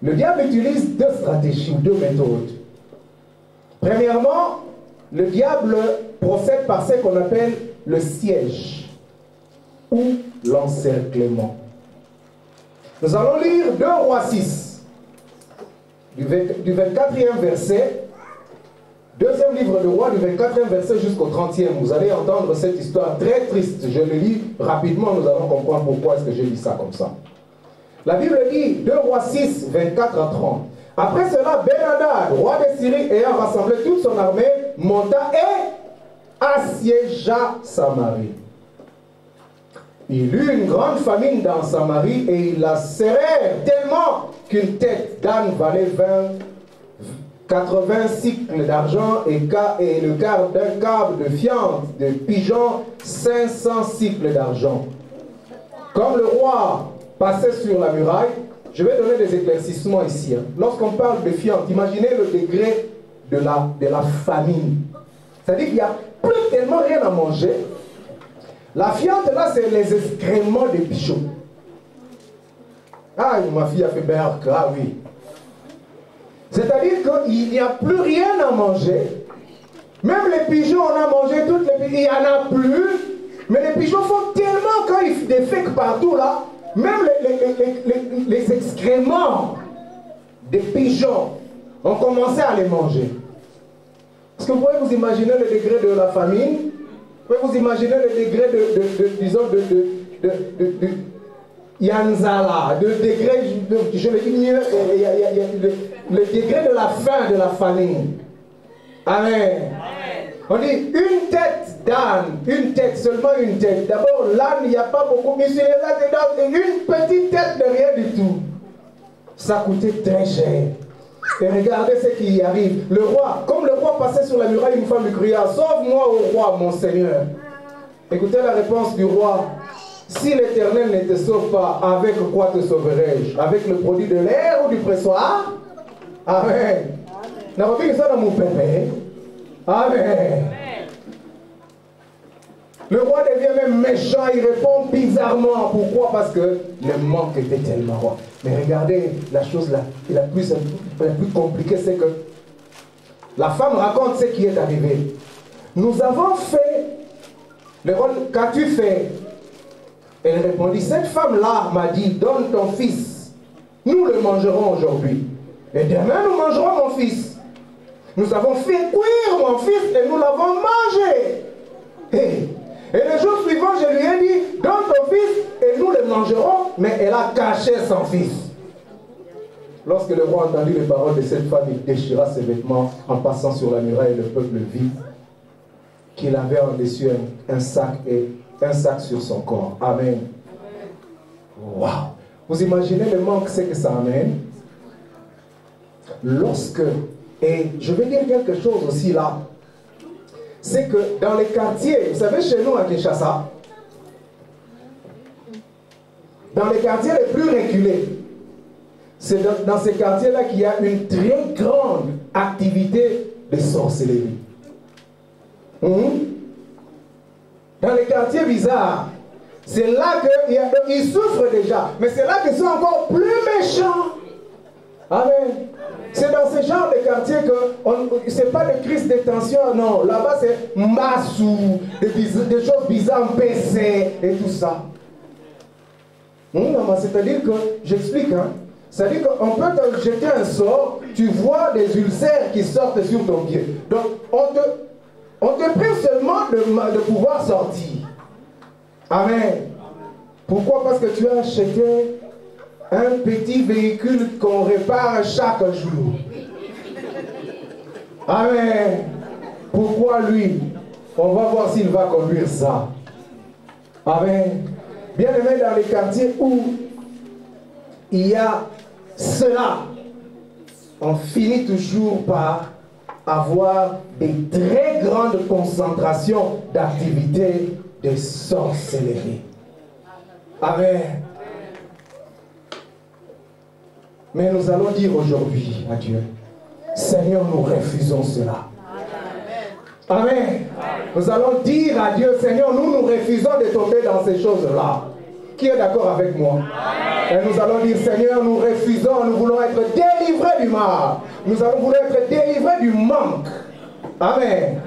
Le diable utilise deux stratégies, deux méthodes. Premièrement, le diable procède par ce qu'on appelle le siège ou l'encerclement. Nous allons lire 2 Rois 6, du 24e verset, deuxième livre de Rois, du 24e verset jusqu'au 30e. Vous allez entendre cette histoire très triste. Je le lis rapidement, nous allons comprendre pourquoi est-ce que j'ai dit ça comme ça. La Bible dit, 2 Rois 6, 24 à 30. Après cela, Ben-Hadad, roi de Syrie, ayant rassemblé toute son armée, monta et assiégea Samarie. Il eut une grande famine dans Samarie et ils la serrèrent tellement qu'une tête d'âne valait 80 cycles d'argent et le quart d'un câble de fiente de pigeon 500 cycles d'argent. Comme le roi passait sur la muraille, je vais donner des éclaircissements ici. Lorsqu'on parle de fiente, imaginez le degré de la famine. C'est-à-dire qu'il n'y a plus tellement rien à manger. La fiente là, c'est les excréments des pigeons. Ah, ma fille a fait berk, ah oui. C'est-à-dire qu'il n'y a plus rien à manger. Même les pigeons, on a mangé toutes les pigeons, il n'y en a plus. Mais les pigeons font tellement quand ils défèquent partout là, même les excréments des pigeons ont commencé à les manger. Est-ce que vous pouvez vous imaginer le degré de la famine? Vous pouvez vous imaginer le degré de Yanzala, le degré, je le dis mieux, le degré de la faim, de la famine. Amen. On dit une tête d'âne, une tête, seulement une tête. D'abord, l'âne, il n'y a pas beaucoup, mais sur les ânes, une petite tête de rien du tout. Ça coûtait très cher. Et regardez ce qui y arrive. Le roi, comme le roi passait sur la muraille, une femme lui cria, sauve-moi au roi, mon Seigneur. Écoutez la réponse du roi. Si l'Éternel ne te sauve pas, avec quoi te sauverai-je? Avec le produit de l'air ou du pressoir? Amen. Amen. Le roi devient même méchant, il répond bizarrement. Pourquoi? Parce que le manque était tellement roi. Mais regardez, la chose la plus compliquée, c'est que la femme raconte ce qui est arrivé. Nous avons fait le rôle, qu'as-tu fait? Elle répondit, cette femme-là m'a dit, donne ton fils. Nous le mangerons aujourd'hui. Et demain, nous mangerons mon fils. Nous avons fait cuire mon fils et nous l'avons mangé. Et le jour suivant, je lui ai dit, donne ton fils et nous le mangerons. Mais elle a caché son fils. Lorsque le roi entendit les paroles de cette femme, il déchira ses vêtements en passant sur la muraille et le peuple vit qu'il avait en dessus un sac sur son corps. Amen. Wow. Vous imaginez le manque, c'est que ça amène? Et je vais dire quelque chose aussi là, c'est que dans les quartiers, vous savez, chez nous à Kinshasa, dans les quartiers les plus reculés, c'est dans ces quartiers-là qu'il y a une très grande activité de sorcellerie. Dans les quartiers bizarres, c'est là qu'ils souffrent déjà, mais c'est là qu'ils sont encore plus méchants. Amen. C'est dans ce genre de quartier que ce n'est pas de crise de tension, non. Là-bas, c'est Mbassou, des choses bizarres, PC et tout ça. C'est-à-dire que, j'explique, hein. C'est-à-dire qu'on peut te jeter un sort, tu vois des ulcères qui sortent sur ton pied. Donc, on te prive seulement de pouvoir sortir. Amen. Pourquoi? Parce que tu as acheté un petit véhicule qu'on répare chaque jour. Amen. Pourquoi lui? On va voir s'il va conduire ça. Amen. Bien aimé, dans les quartiers où il y a cela, on finit toujours par avoir des très grandes concentrations d'activités de sorcellerie. Amen. Mais nous allons dire aujourd'hui à Dieu, Seigneur, nous refusons cela. Amen. Amen. Nous allons dire à Dieu, Seigneur, nous refusons de tomber dans ces choses-là. Qui est d'accord avec moi? Amen. Et nous allons dire, Seigneur, nous refusons, nous voulons être délivrés du mal. Nous allons vouloir être délivrés du manque. Amen. Amen.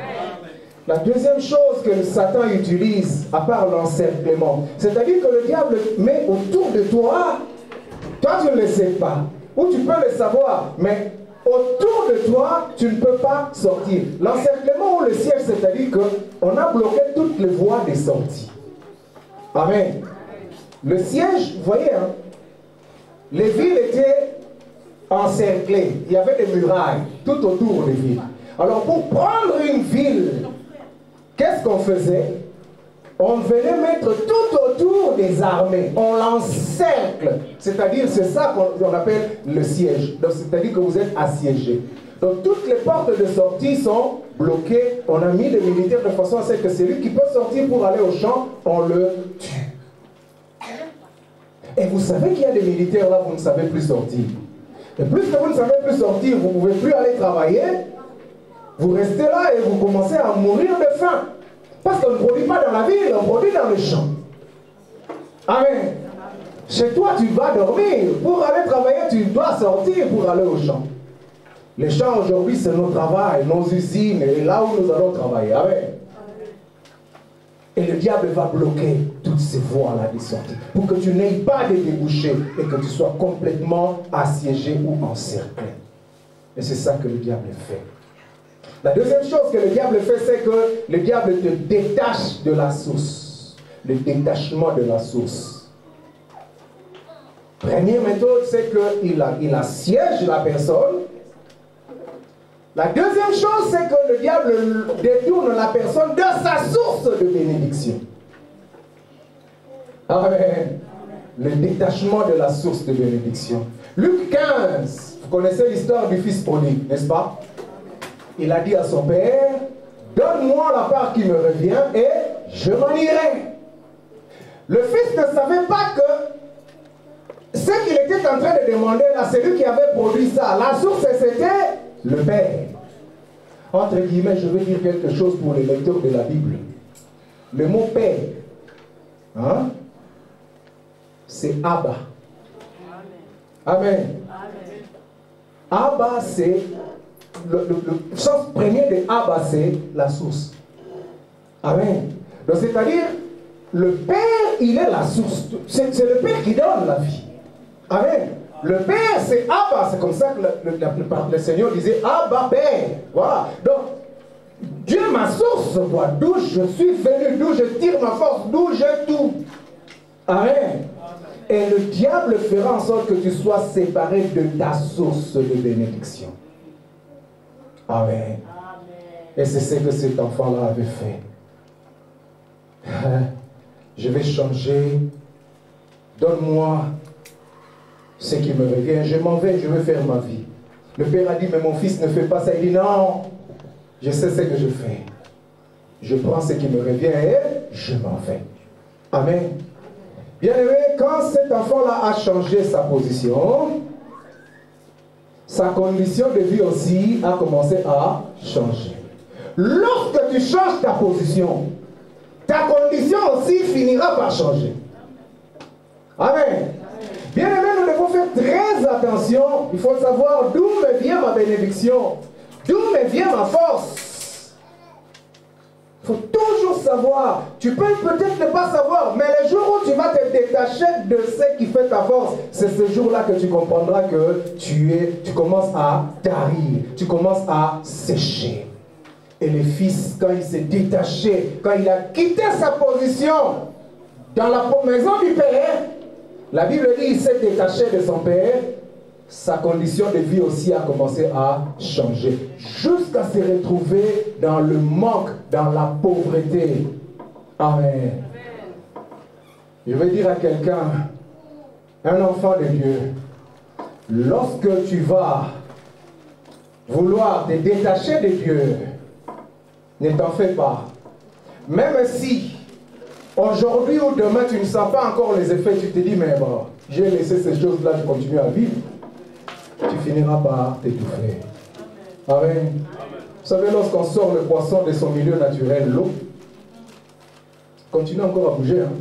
La deuxième chose que Satan utilise, à part l'encerclement, c'est-à-dire que le diable met autour de toi, toi tu ne le sais pas, ou tu peux le savoir, mais autour de toi, tu ne peux pas sortir. L'encerclement ou le siège, c'est-à-dire qu'on a bloqué toutes les voies de sortie. Amen. Le siège, vous voyez, hein, les villes étaient encerclées. Il y avait des murailles tout autour des villes. Alors pour prendre une ville, qu'est-ce qu'on faisait? On venait mettre tout autour des armées. On l'encercle. C'est-à-dire, c'est ça qu'on appelle le siège. Donc, c'est-à-dire que vous êtes assiégé. Donc, toutes les portes de sortie sont bloquées. On a mis des militaires de façon à ce que celui qui peut sortir pour aller au champ, on le tue. Et vous savez qu'il y a des militaires là, vous ne savez plus sortir. Et plus que vous ne savez plus sortir, vous ne pouvez plus aller travailler. Vous restez là et vous commencez à mourir de faim. Parce qu'on ne produit pas dans la ville, on produit dans le champ. Amen. Chez toi, tu vas dormir. Pour aller travailler, tu dois sortir pour aller au champ. Les champs aujourd'hui, c'est nos travail, nos usines, et là où nous allons travailler. Amen. Et le diable va bloquer toutes ces voies-là de sortie pour que tu n'aies pas de débouchés et que tu sois complètement assiégé ou encerclé. Et c'est ça que le diable fait. La deuxième chose que le diable fait, c'est que le diable te détache de la source. Le détachement de la source. Première méthode, c'est qu'il assiège la personne. La deuxième chose, c'est que le diable détourne la personne de sa source de bénédiction. Amen. Le détachement de la source de bénédiction. Luc 15, vous connaissez l'histoire du fils prodigue, n'est-ce pas? Il a dit à son père, donne-moi la part qui me revient et je m'en irai. Le fils ne savait pas que ce qu'il était en train de demander là, c'est lui qui avait produit ça. La source, c'était le père. Entre guillemets, je veux dire quelque chose pour les lecteurs de la Bible. Le mot père, hein, c'est Abba. Amen. Abba, c'est le sens premier de Abba, c'est la source. Amen. Donc, c'est-à-dire, le Père, il est la source. C'est le Père qui donne la vie. Amen. Le Père, c'est Abba. C'est comme ça que le Seigneur disait Abba, Père. Voilà. Donc, Dieu est ma source, d'où je suis venu, d'où je tire ma force, d'où j'ai tout. Amen. Et le diable fera en sorte que tu sois séparé de ta source de bénédiction. Amen. Et c'est ce que cet enfant-là avait fait. Je vais changer. Donne-moi ce qui me revient. Je m'en vais, je vais faire ma vie. Le père a dit, mais mon fils ne fait pas ça. Il dit, non, je sais ce que je fais. Je prends ce qui me revient et je m'en vais. Amen. Bien-aimé, quand cet enfant-là a changé sa position, sa condition de vie aussi a commencé à changer. Lorsque tu changes ta position, ta condition aussi finira par changer. Amen. Bien-aimé, nous devons faire très attention. Il faut savoir d'où me vient ma bénédiction, d'où me vient ma force. Il faut toujours savoir. Tu peux peut-être ne pas savoir, mais le jour où tu vas te détacher de ce qui fait ta force, c'est ce jour-là que tu comprendras que tu commences à tarir, tu commences à sécher. Et le fils, quand il s'est détaché, quand il a quitté sa position dans la maison du père, la Bible dit qu'il s'est détaché de son père, sa condition de vie aussi a commencé à changer, jusqu'à se retrouver dans le manque, dans la pauvreté. Amen. Je vais dire à quelqu'un, un enfant de Dieu, lorsque tu vas vouloir te détacher de Dieu, ne t'en fais pas. Même si aujourd'hui ou demain tu ne sens pas encore les effets, tu te dis, mais bon, j'ai laissé ces choses-là, je continue à vivre. Tu finiras par t'étouffer. Amen. Vous savez, lorsqu'on sort le poisson de son milieu naturel, l'eau, continue encore à bouger. Hein.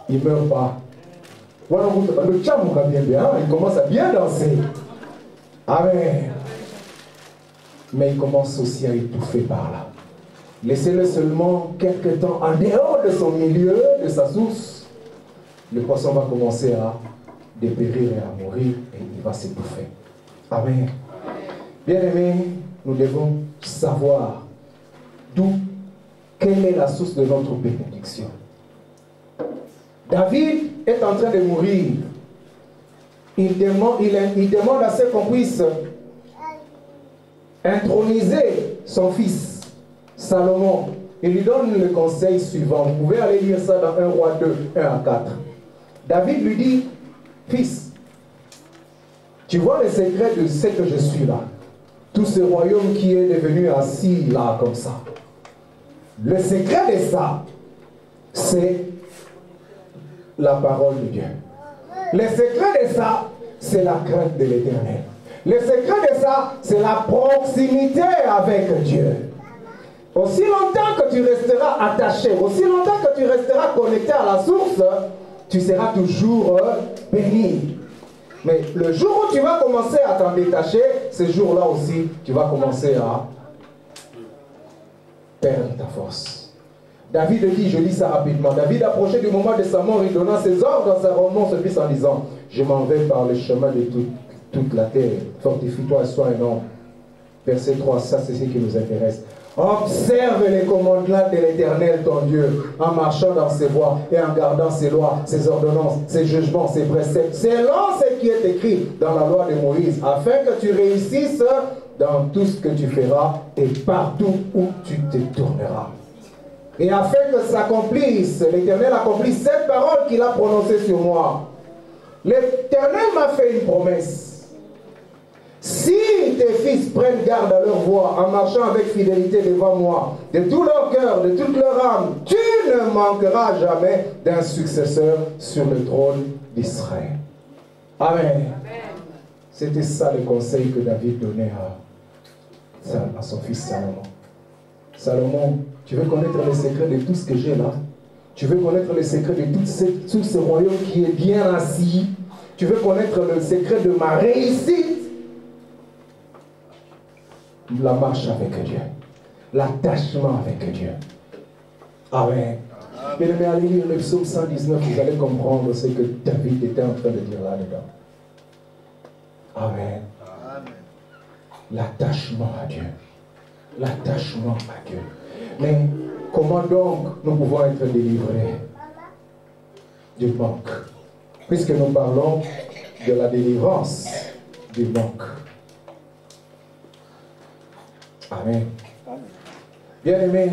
Il ne meurt pas. Voilà, le tcham va bien, il commence à bien danser. Amen. Mais il commence aussi à étouffer par là. Laissez-le seulement quelques temps en dehors de son milieu, de sa source. Le poisson va commencer à dépérir et à mourir et il va s'étouffer. Amen. Bien-aimés, nous devons savoir quelle est la source de notre bénédiction. David est en train de mourir. Il demande à ce qu'on puisse introniser son fils, Salomon. Il lui donne le conseil suivant. Vous pouvez aller lire ça dans 1 Roi 2, 1 à 4. David lui dit, fils, tu vois le secret de ce que je suis là. Tout ce royaume qui est devenu assis là comme ça. Le secret de ça, c'est la parole de Dieu. Le secret de ça, c'est la crainte de l'Éternel. Le secret de ça, c'est la proximité avec Dieu. Aussi longtemps que tu resteras attaché, aussi longtemps que tu resteras connecté à la source, tu seras toujours béni. Mais le jour où tu vas commencer à t'en détacher, ce jour-là aussi, tu vas commencer à perdre ta force. David dit, je lis ça rapidement, David approchait du moment de sa mort, il donna ses ordres à Salomon, son fils, en disant, je m'en vais par le chemin de toute la terre, fortifie-toi et sois un homme. Verset 3, ça c'est ce qui nous intéresse. Observe les commandements de l'Éternel ton Dieu, en marchant dans ses voies et en gardant ses lois, ses ordonnances, ses jugements, ses préceptes, selon ce qui est écrit dans la loi de Moïse, afin que tu réussisses dans tout ce que tu feras et partout où tu te tourneras. Et afin que s'accomplisse, l'Éternel accomplisse cette parole qu'il a prononcée sur moi. L'Éternel m'a fait une promesse. Si tes fils prennent garde à leur voie en marchant avec fidélité devant moi, de tout leur cœur, de toute leur âme, tu ne manqueras jamais d'un successeur sur le trône d'Israël. Amen. C'était ça le conseil que David donnait à son fils Salomon. Salomon, tu veux connaître les secrets de tout ce que j'ai là? Tu veux connaître les secrets de tout ce royaume qui est bien assis? Tu veux connaître le secret de ma réussite? La marche avec Dieu, l'attachement avec Dieu. Amen. Mais allez lire le psaume 119, vous allez comprendre ce que David était en train de dire là-dedans. Amen. L'attachement à Dieu. L'attachement à Dieu. Mais comment donc nous pouvons être délivrés du manque? Puisque nous parlons de la délivrance du manque. Amen. Bien-aimés,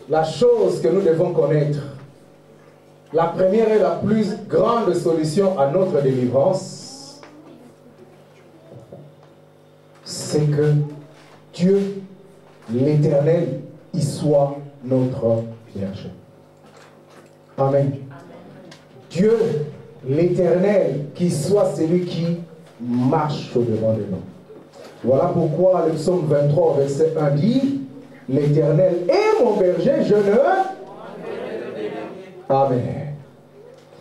la chose que nous devons connaître, la première et la plus grande solution à notre délivrance, c'est que Dieu, l'Éternel, y soit notre berger. Amen. Dieu, l'Éternel, qui soit celui qui marche au-devant de nous. Voilà pourquoi le psaume 23, verset 1 dit, l'Éternel est mon berger, je ne... Amen.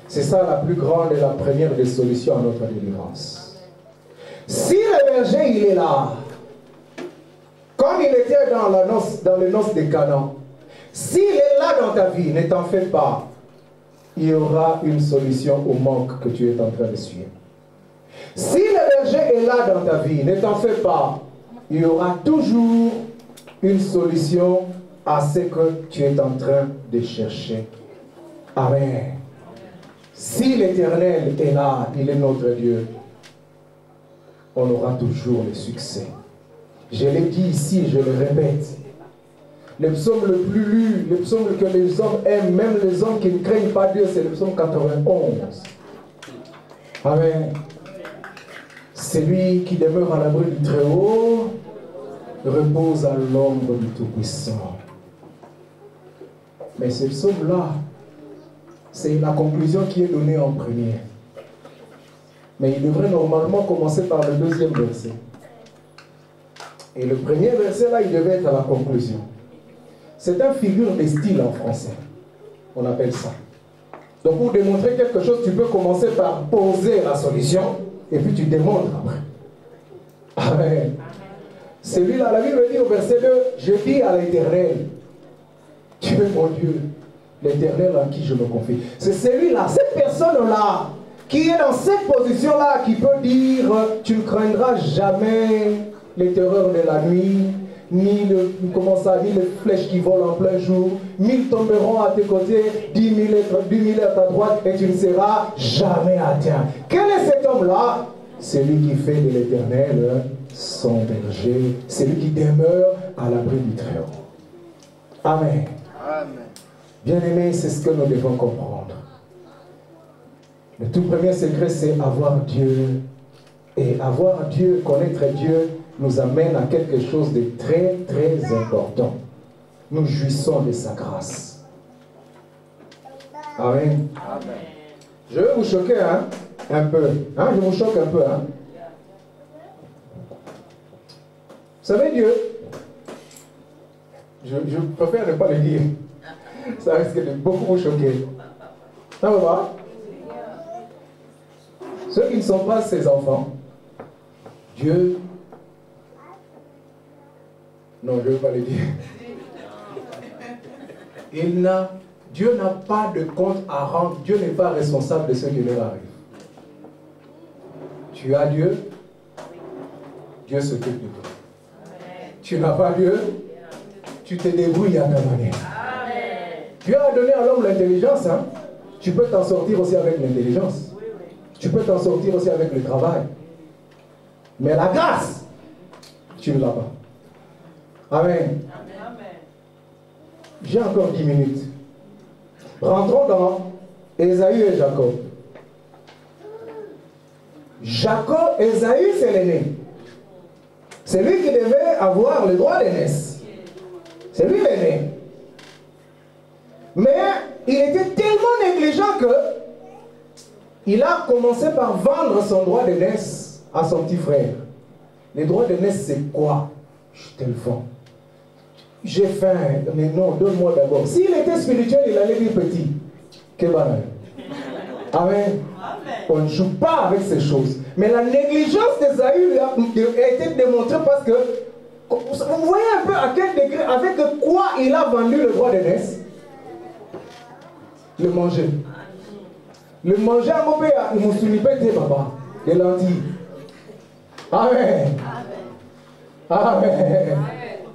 C'est ça la plus grande et la première des solutions à notre délivrance. Si le berger, il est là, comme il était dans les noces de Canaan, s'il est là dans ta vie, ne t'en fais pas, il y aura une solution au manque que tu es en train de suivre. Si le berger est là dans ta vie, ne t'en fais pas, il y aura toujours une solution à ce que tu es en train de chercher. Amen. Si l'Éternel est là, il est notre Dieu, on aura toujours le succès. Je l'ai dit ici, je le répète. Le psaume le plus lu, le psaume que les hommes aiment, même les hommes qui ne craignent pas Dieu, c'est le psaume 91. Amen. Celui qui demeure à l'abri du Très-Haut repose à l'ombre du Tout-Puissant. Mais ce psaume-là, c'est la conclusion qui est donnée en premier. Mais il devrait normalement commencer par le deuxième verset. Et le premier verset, là, il devait être à la conclusion. C'est un figure de style en français. On appelle ça. Donc, pour démontrer quelque chose, tu peux commencer par poser la solution. Et puis tu démontres après. Amen. Celui-là, la Bible dit au verset 2, je dis à l'Éternel, tu es mon Dieu, l'Éternel en qui je me confie. C'est celui-là, cette personne-là, qui est dans cette position-là, qui peut dire, tu ne craindras jamais les terreurs de la nuit, ni les flèches qui volent en plein jour, 1000 tomberont à tes côtés, 10 000 à ta droite, et tu ne seras jamais atteint. Quel est cet homme-là? Celui qui fait de l'Éternel son berger, celui qui demeure à l'abri du Très-Haut. Amen. Amen. Bien-aimés, c'est ce que nous devons comprendre. Le tout premier secret, c'est avoir Dieu. Et avoir Dieu, connaître Dieu, nous amène à quelque chose de très, très important. Nous jouissons de sa grâce. Amen. Amen. Je vais vous choquer, hein, un peu. Hein, je vous choque un peu. Hein. Vous savez, Dieu, je préfère ne pas le dire. Ça risque de beaucoup vous choquer. Ça va pas? Ceux qui ne sont pas ses enfants, Dieu... Non, je ne vais pas le dire. Dieu n'a pas de compte à rendre. Dieu n'est pas responsable de ce qui leur arrive. Tu as Dieu, Dieu s'occupe de toi. Tu n'as pas Dieu, tu te débrouilles à ta manière. Dieu a donné à l'homme l'intelligence. Hein? Tu peux t'en sortir aussi avec l'intelligence. Tu peux t'en sortir aussi avec le travail. Mais la grâce, Tu ne l'as pas. Amen. J'ai encore 10 minutes. Rentrons dans Ésaü et Jacob. Jacob, Ésaü, c'est l'aîné. C'est lui qui devait avoir le droit d'aînesse. C'est lui l'aîné. Mais il était tellement négligent que il a commencé par vendre son droit d'aînesse à son petit frère. Les droits d'aînesse, c'est quoi? Je te le vends. J'ai faim, mais non, donne-moi d'abord. S'il était spirituel, il allait dire petit. Que banal. Amen. On ne joue pas avec ces choses. Mais la négligence d'Ésaü a été démontrée parce que, vous voyez un peu à quel degré, avec quoi il a vendu le droit d'aînesse? Le manger. Le manger à mon père, il m'a souvenu pété, papa. Les lentilles. Amen. Amen.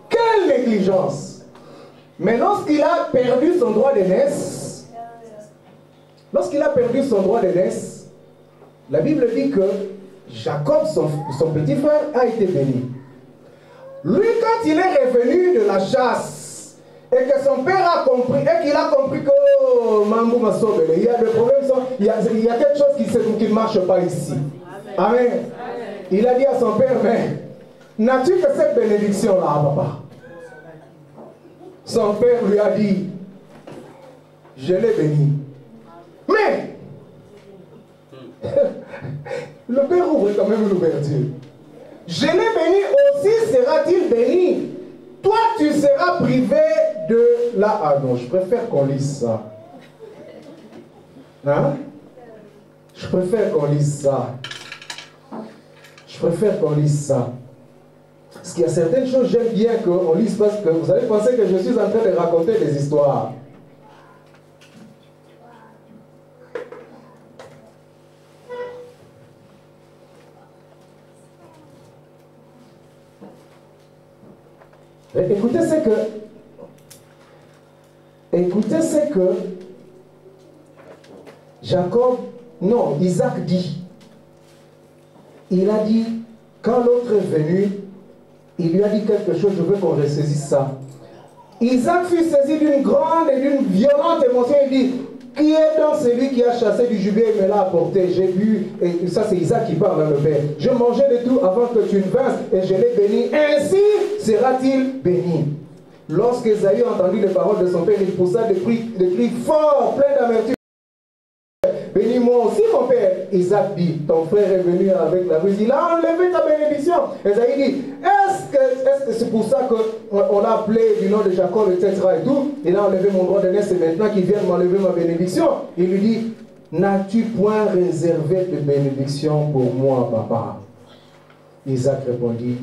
Quelle négligence! Mais lorsqu'il a perdu son droit d'aînesse, la Bible dit que Jacob, son petit frère, a été béni. Lui, quand il est revenu de la chasse, et que son père a compris, et qu'il a compris que il y a des problèmes, il y a quelque chose qui ne marche pas ici. Amen. Il a dit à son père, mais n'as-tu que cette bénédiction-là, papa? Son père lui a dit, je l'ai béni. Mais, le père ouvre quand même l'ouverture. Je l'ai béni, aussi sera-t-il béni. Toi, tu seras privé de la... Ah non, je préfère qu'on lise ça. Hein? Je préfère qu'on lise ça. Je préfère qu'on lise ça. Parce qu'il y a certaines choses, j'aime bien qu'on lise parce que vous allez penser que je suis en train de raconter des histoires. Écoutez ce que Jacob, non, Isaac dit. Il a dit, quand l'autre est venu, il lui a dit quelque chose, je veux qu'on ressaisisse ça. Isaac fut saisi d'une grande et d'une violente émotion. Il dit, qui est donc celui qui a chassé du gibier et me l'a apporté? J'ai bu, et ça c'est Isaac qui parle, le père. Je mangeais de tout avant que tu ne vinsses et je l'ai béni. Ainsi sera-t-il béni. Lorsque Ésaü a entendu les paroles de son père, il poussa des cris forts, pleins d'amertume. Bénis-moi aussi, mon père. Isaac dit, ton frère est venu avec la ruse, il a enlevé ta bénédiction. Ésaü dit, est-ce que c'est pour ça qu'on l'a appelé du nom de Jacob, etc. et tout? Il a enlevé mon droit d'aînesse et maintenant qu'il vient m'enlever ma bénédiction. Il lui dit, n'as-tu point réservé de bénédiction pour moi, papa? Isaac répondit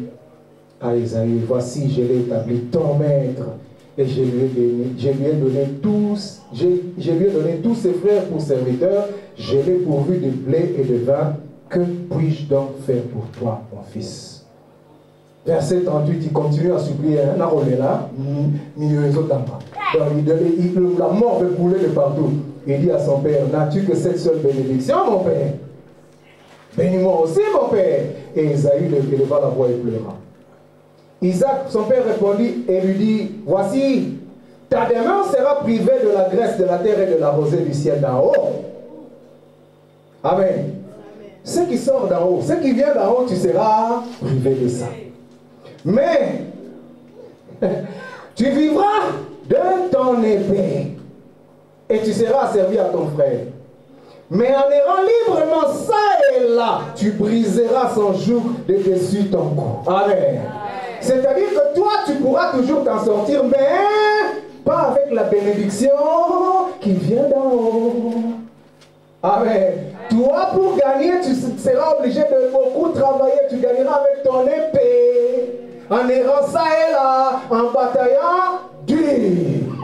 à Ésaü, voici, je l'ai établi ton maître. Et je lui ai donné tous ses frères pour serviteurs. Je l'ai pourvu de blé et de vin. Que puis-je donc faire pour toi, mon fils? Verset 38, il continue à supplier. La mort veut couler de partout. Il dit à son père, n'as-tu que cette seule bénédiction, mon père? Bénis-moi aussi, mon père. Et Ésaü leva la voix et pleura. Isaac, son père, répondit et lui dit, voici, ta demeure sera privée de la graisse de la terre et de la rosée du ciel d'en haut. Amen. Ce qui sort d'en haut, ce qui vient d'en haut, tu seras privé de ça. Mais, tu vivras de ton épée et tu seras servi à ton frère. Mais en errant librement ça et là, tu briseras son joug de dessus ton cou. Amen. C'est-à-dire que toi, tu pourras toujours t'en sortir, mais pas avec la bénédiction qui vient d'en haut. Amen. Toi, pour gagner, tu seras obligé de beaucoup travailler. Tu gagneras avec ton épée, en errant ça et là, en bataillant dur.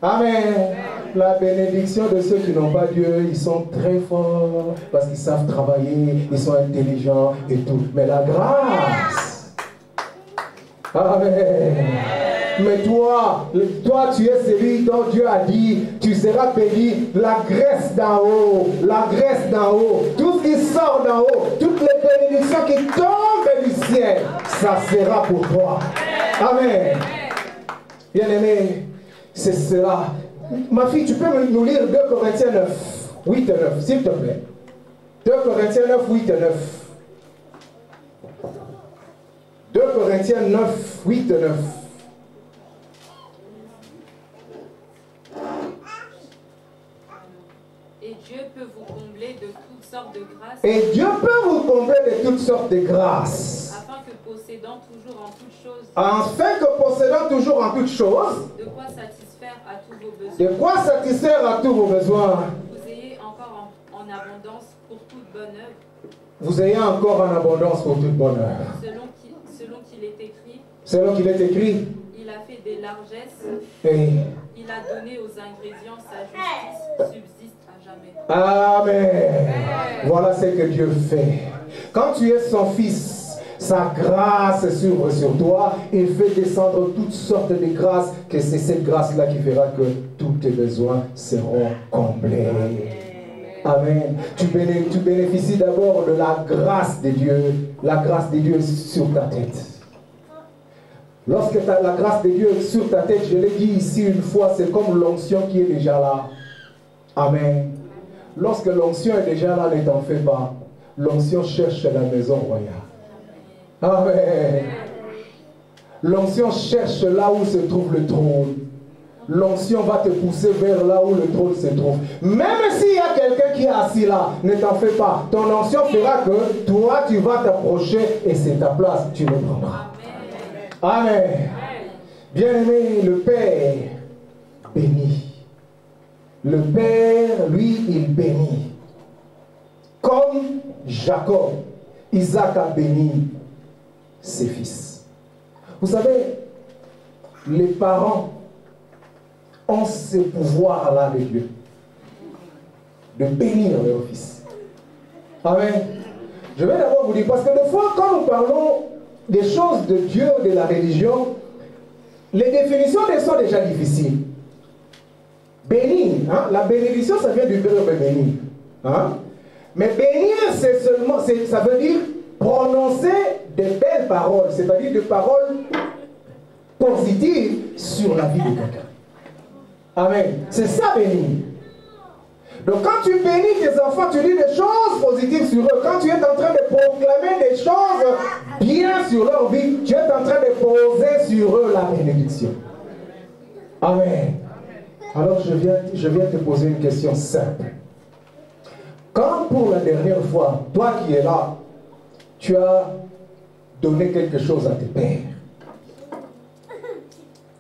Amen. La bénédiction de ceux qui n'ont pas Dieu, ils sont très forts parce qu'ils savent travailler, ils sont intelligents et tout. Mais la grâce... Amen. Mais toi, tu es celui dont Dieu a dit, tu seras béni. La graisse d'en haut, tout ce qui sort d'en haut, toutes les bénédictions qui tombent du ciel, ça sera pour toi. Amen. Bien-aimé, c'est cela. Ma fille, tu peux nous lire 2 Corinthiens 9, 8 et 9, s'il te plaît. 2 Corinthiens 9, 8 et 9. 2 Corinthiens 9, 8 et 9. Et Dieu peut vous combler de toutes sortes de grâces. Et Dieu peut vous combler de toutes sortes de grâces. Afin que possédant toujours en toutes choses. Afin que possédant toujours en toutes choses. De quoi satisfaire à tous vos besoins. De quoi satisfaire à tous vos besoins. Vous ayez encore en abondance pour toute bonne œuvre. Vous ayez encore en abondance pour toute bonne œuvre. Selon qu'il est écrit. Selon qu'il est écrit. Il a fait des largesses. Et il a donné aux ingrédients sa justice subsiste à jamais. Amen. Voilà ce que Dieu fait. Quand tu es son fils, sa grâce s'ouvre sur toi. Il fait descendre toutes sortes de grâces. Que c'est cette grâce-là qui fera que tous tes besoins seront comblés. Amen. Tu bénéficies d'abord de la grâce de Dieu. La grâce de Dieu sur ta tête. Lorsque tu as la grâce de Dieu sur ta tête, je l'ai dit ici une fois, c'est comme l'onction qui est déjà là. Amen. Lorsque l'onction est déjà là, ne t'en fais pas. L'onction cherche la maison royale. Amen. L'onction cherche là où se trouve le trône. L'onction va te pousser vers là où le trône se trouve. Même s'il y a quelqu'un qui est assis là, ne t'en fais pas. Ton onction fera que toi, tu vas t'approcher et c'est ta place, tu le prendras. Amen. Bien-aimé, le Père bénit. Le Père, lui, il bénit. Comme Jacob, Isaac a béni ses fils. Vous savez, les parents ont ce pouvoir-là de Dieu, de bénir leurs fils. Amen. Je vais d'abord vous dire, parce que des fois, quand nous parlons des choses de Dieu, de la religion, les définitions sont déjà difficiles. Bénir, hein? La bénédiction, ça vient du verbe bénir. Hein? Mais bénir, c'est seulement, ça veut dire prononcer de belles paroles, c'est-à-dire des paroles positives sur la vie de quelqu'un. Amen. C'est ça bénir. Donc quand tu bénis tes enfants, tu dis des choses positives sur eux. Quand tu es en train de proclamer des choses bien sur leur vie, tu es en train de poser sur eux la bénédiction. Amen. Alors je viens te poser une question simple. Quand pour la dernière fois, toi qui es là, tu as donné quelque chose à tes pères,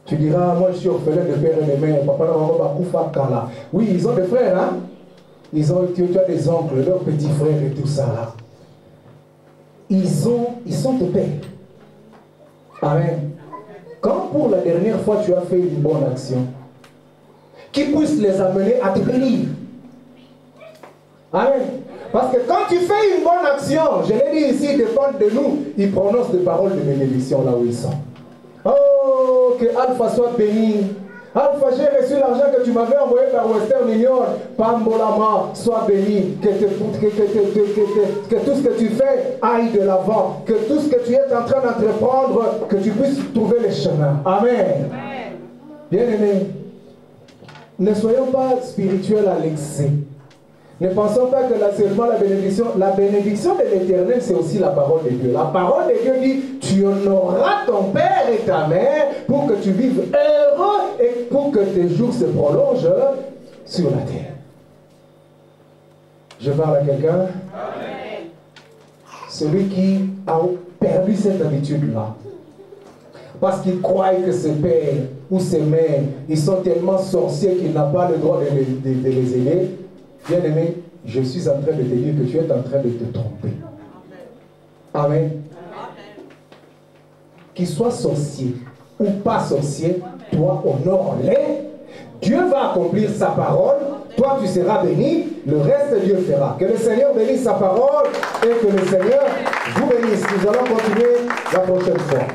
tu diras, moi je suis orphelin de père et de mère, papa, maman, bakoufa, kala. Oui, ils ont des frères, hein? Tu as des oncles, leurs petits frères et tout ça là. Ils sont tes pères. Amen. Quand pour la dernière fois tu as fait une bonne action, qui puisse les amener à te bénir. Amen. Parce que quand tu fais une bonne action, je l'ai dit ici, ils dépendent de nous, ils prononcent des paroles de bénédiction là où ils sont. Oh, que Alpha soit béni. Alpha, j'ai reçu l'argent que tu m'avais envoyé par Western Union. Pambolama, sois béni. Que tout ce que tu fais aille de l'avant. Que tout ce que tu es en train d'entreprendre, que tu puisses trouver les chemins. Amen. Bien-aimés, ne soyons pas spirituels à l'excès. Ne pensons pas que là seulement la bénédiction de l'Éternel, c'est aussi la parole de Dieu. La parole de Dieu dit, tu honoreras ton père et ta mère pour que tu vives heureux et pour que tes jours se prolongent sur la terre. Je parle à quelqu'un. Celui qui a perdu cette habitude-là, parce qu'il croit que ses pères ou ses mères, ils sont tellement sorciers qu'il n'a pas le droit de les aider. Bien-aimé, je suis en train de te dire que tu es en train de te tromper. Amen. Qu'il soit sorcier ou pas sorcier, toi honore-les. Dieu va accomplir sa parole. Toi tu seras béni. Le reste Dieu fera. Que le Seigneur bénisse sa parole et que le Seigneur vous bénisse. Nous allons continuer la prochaine fois.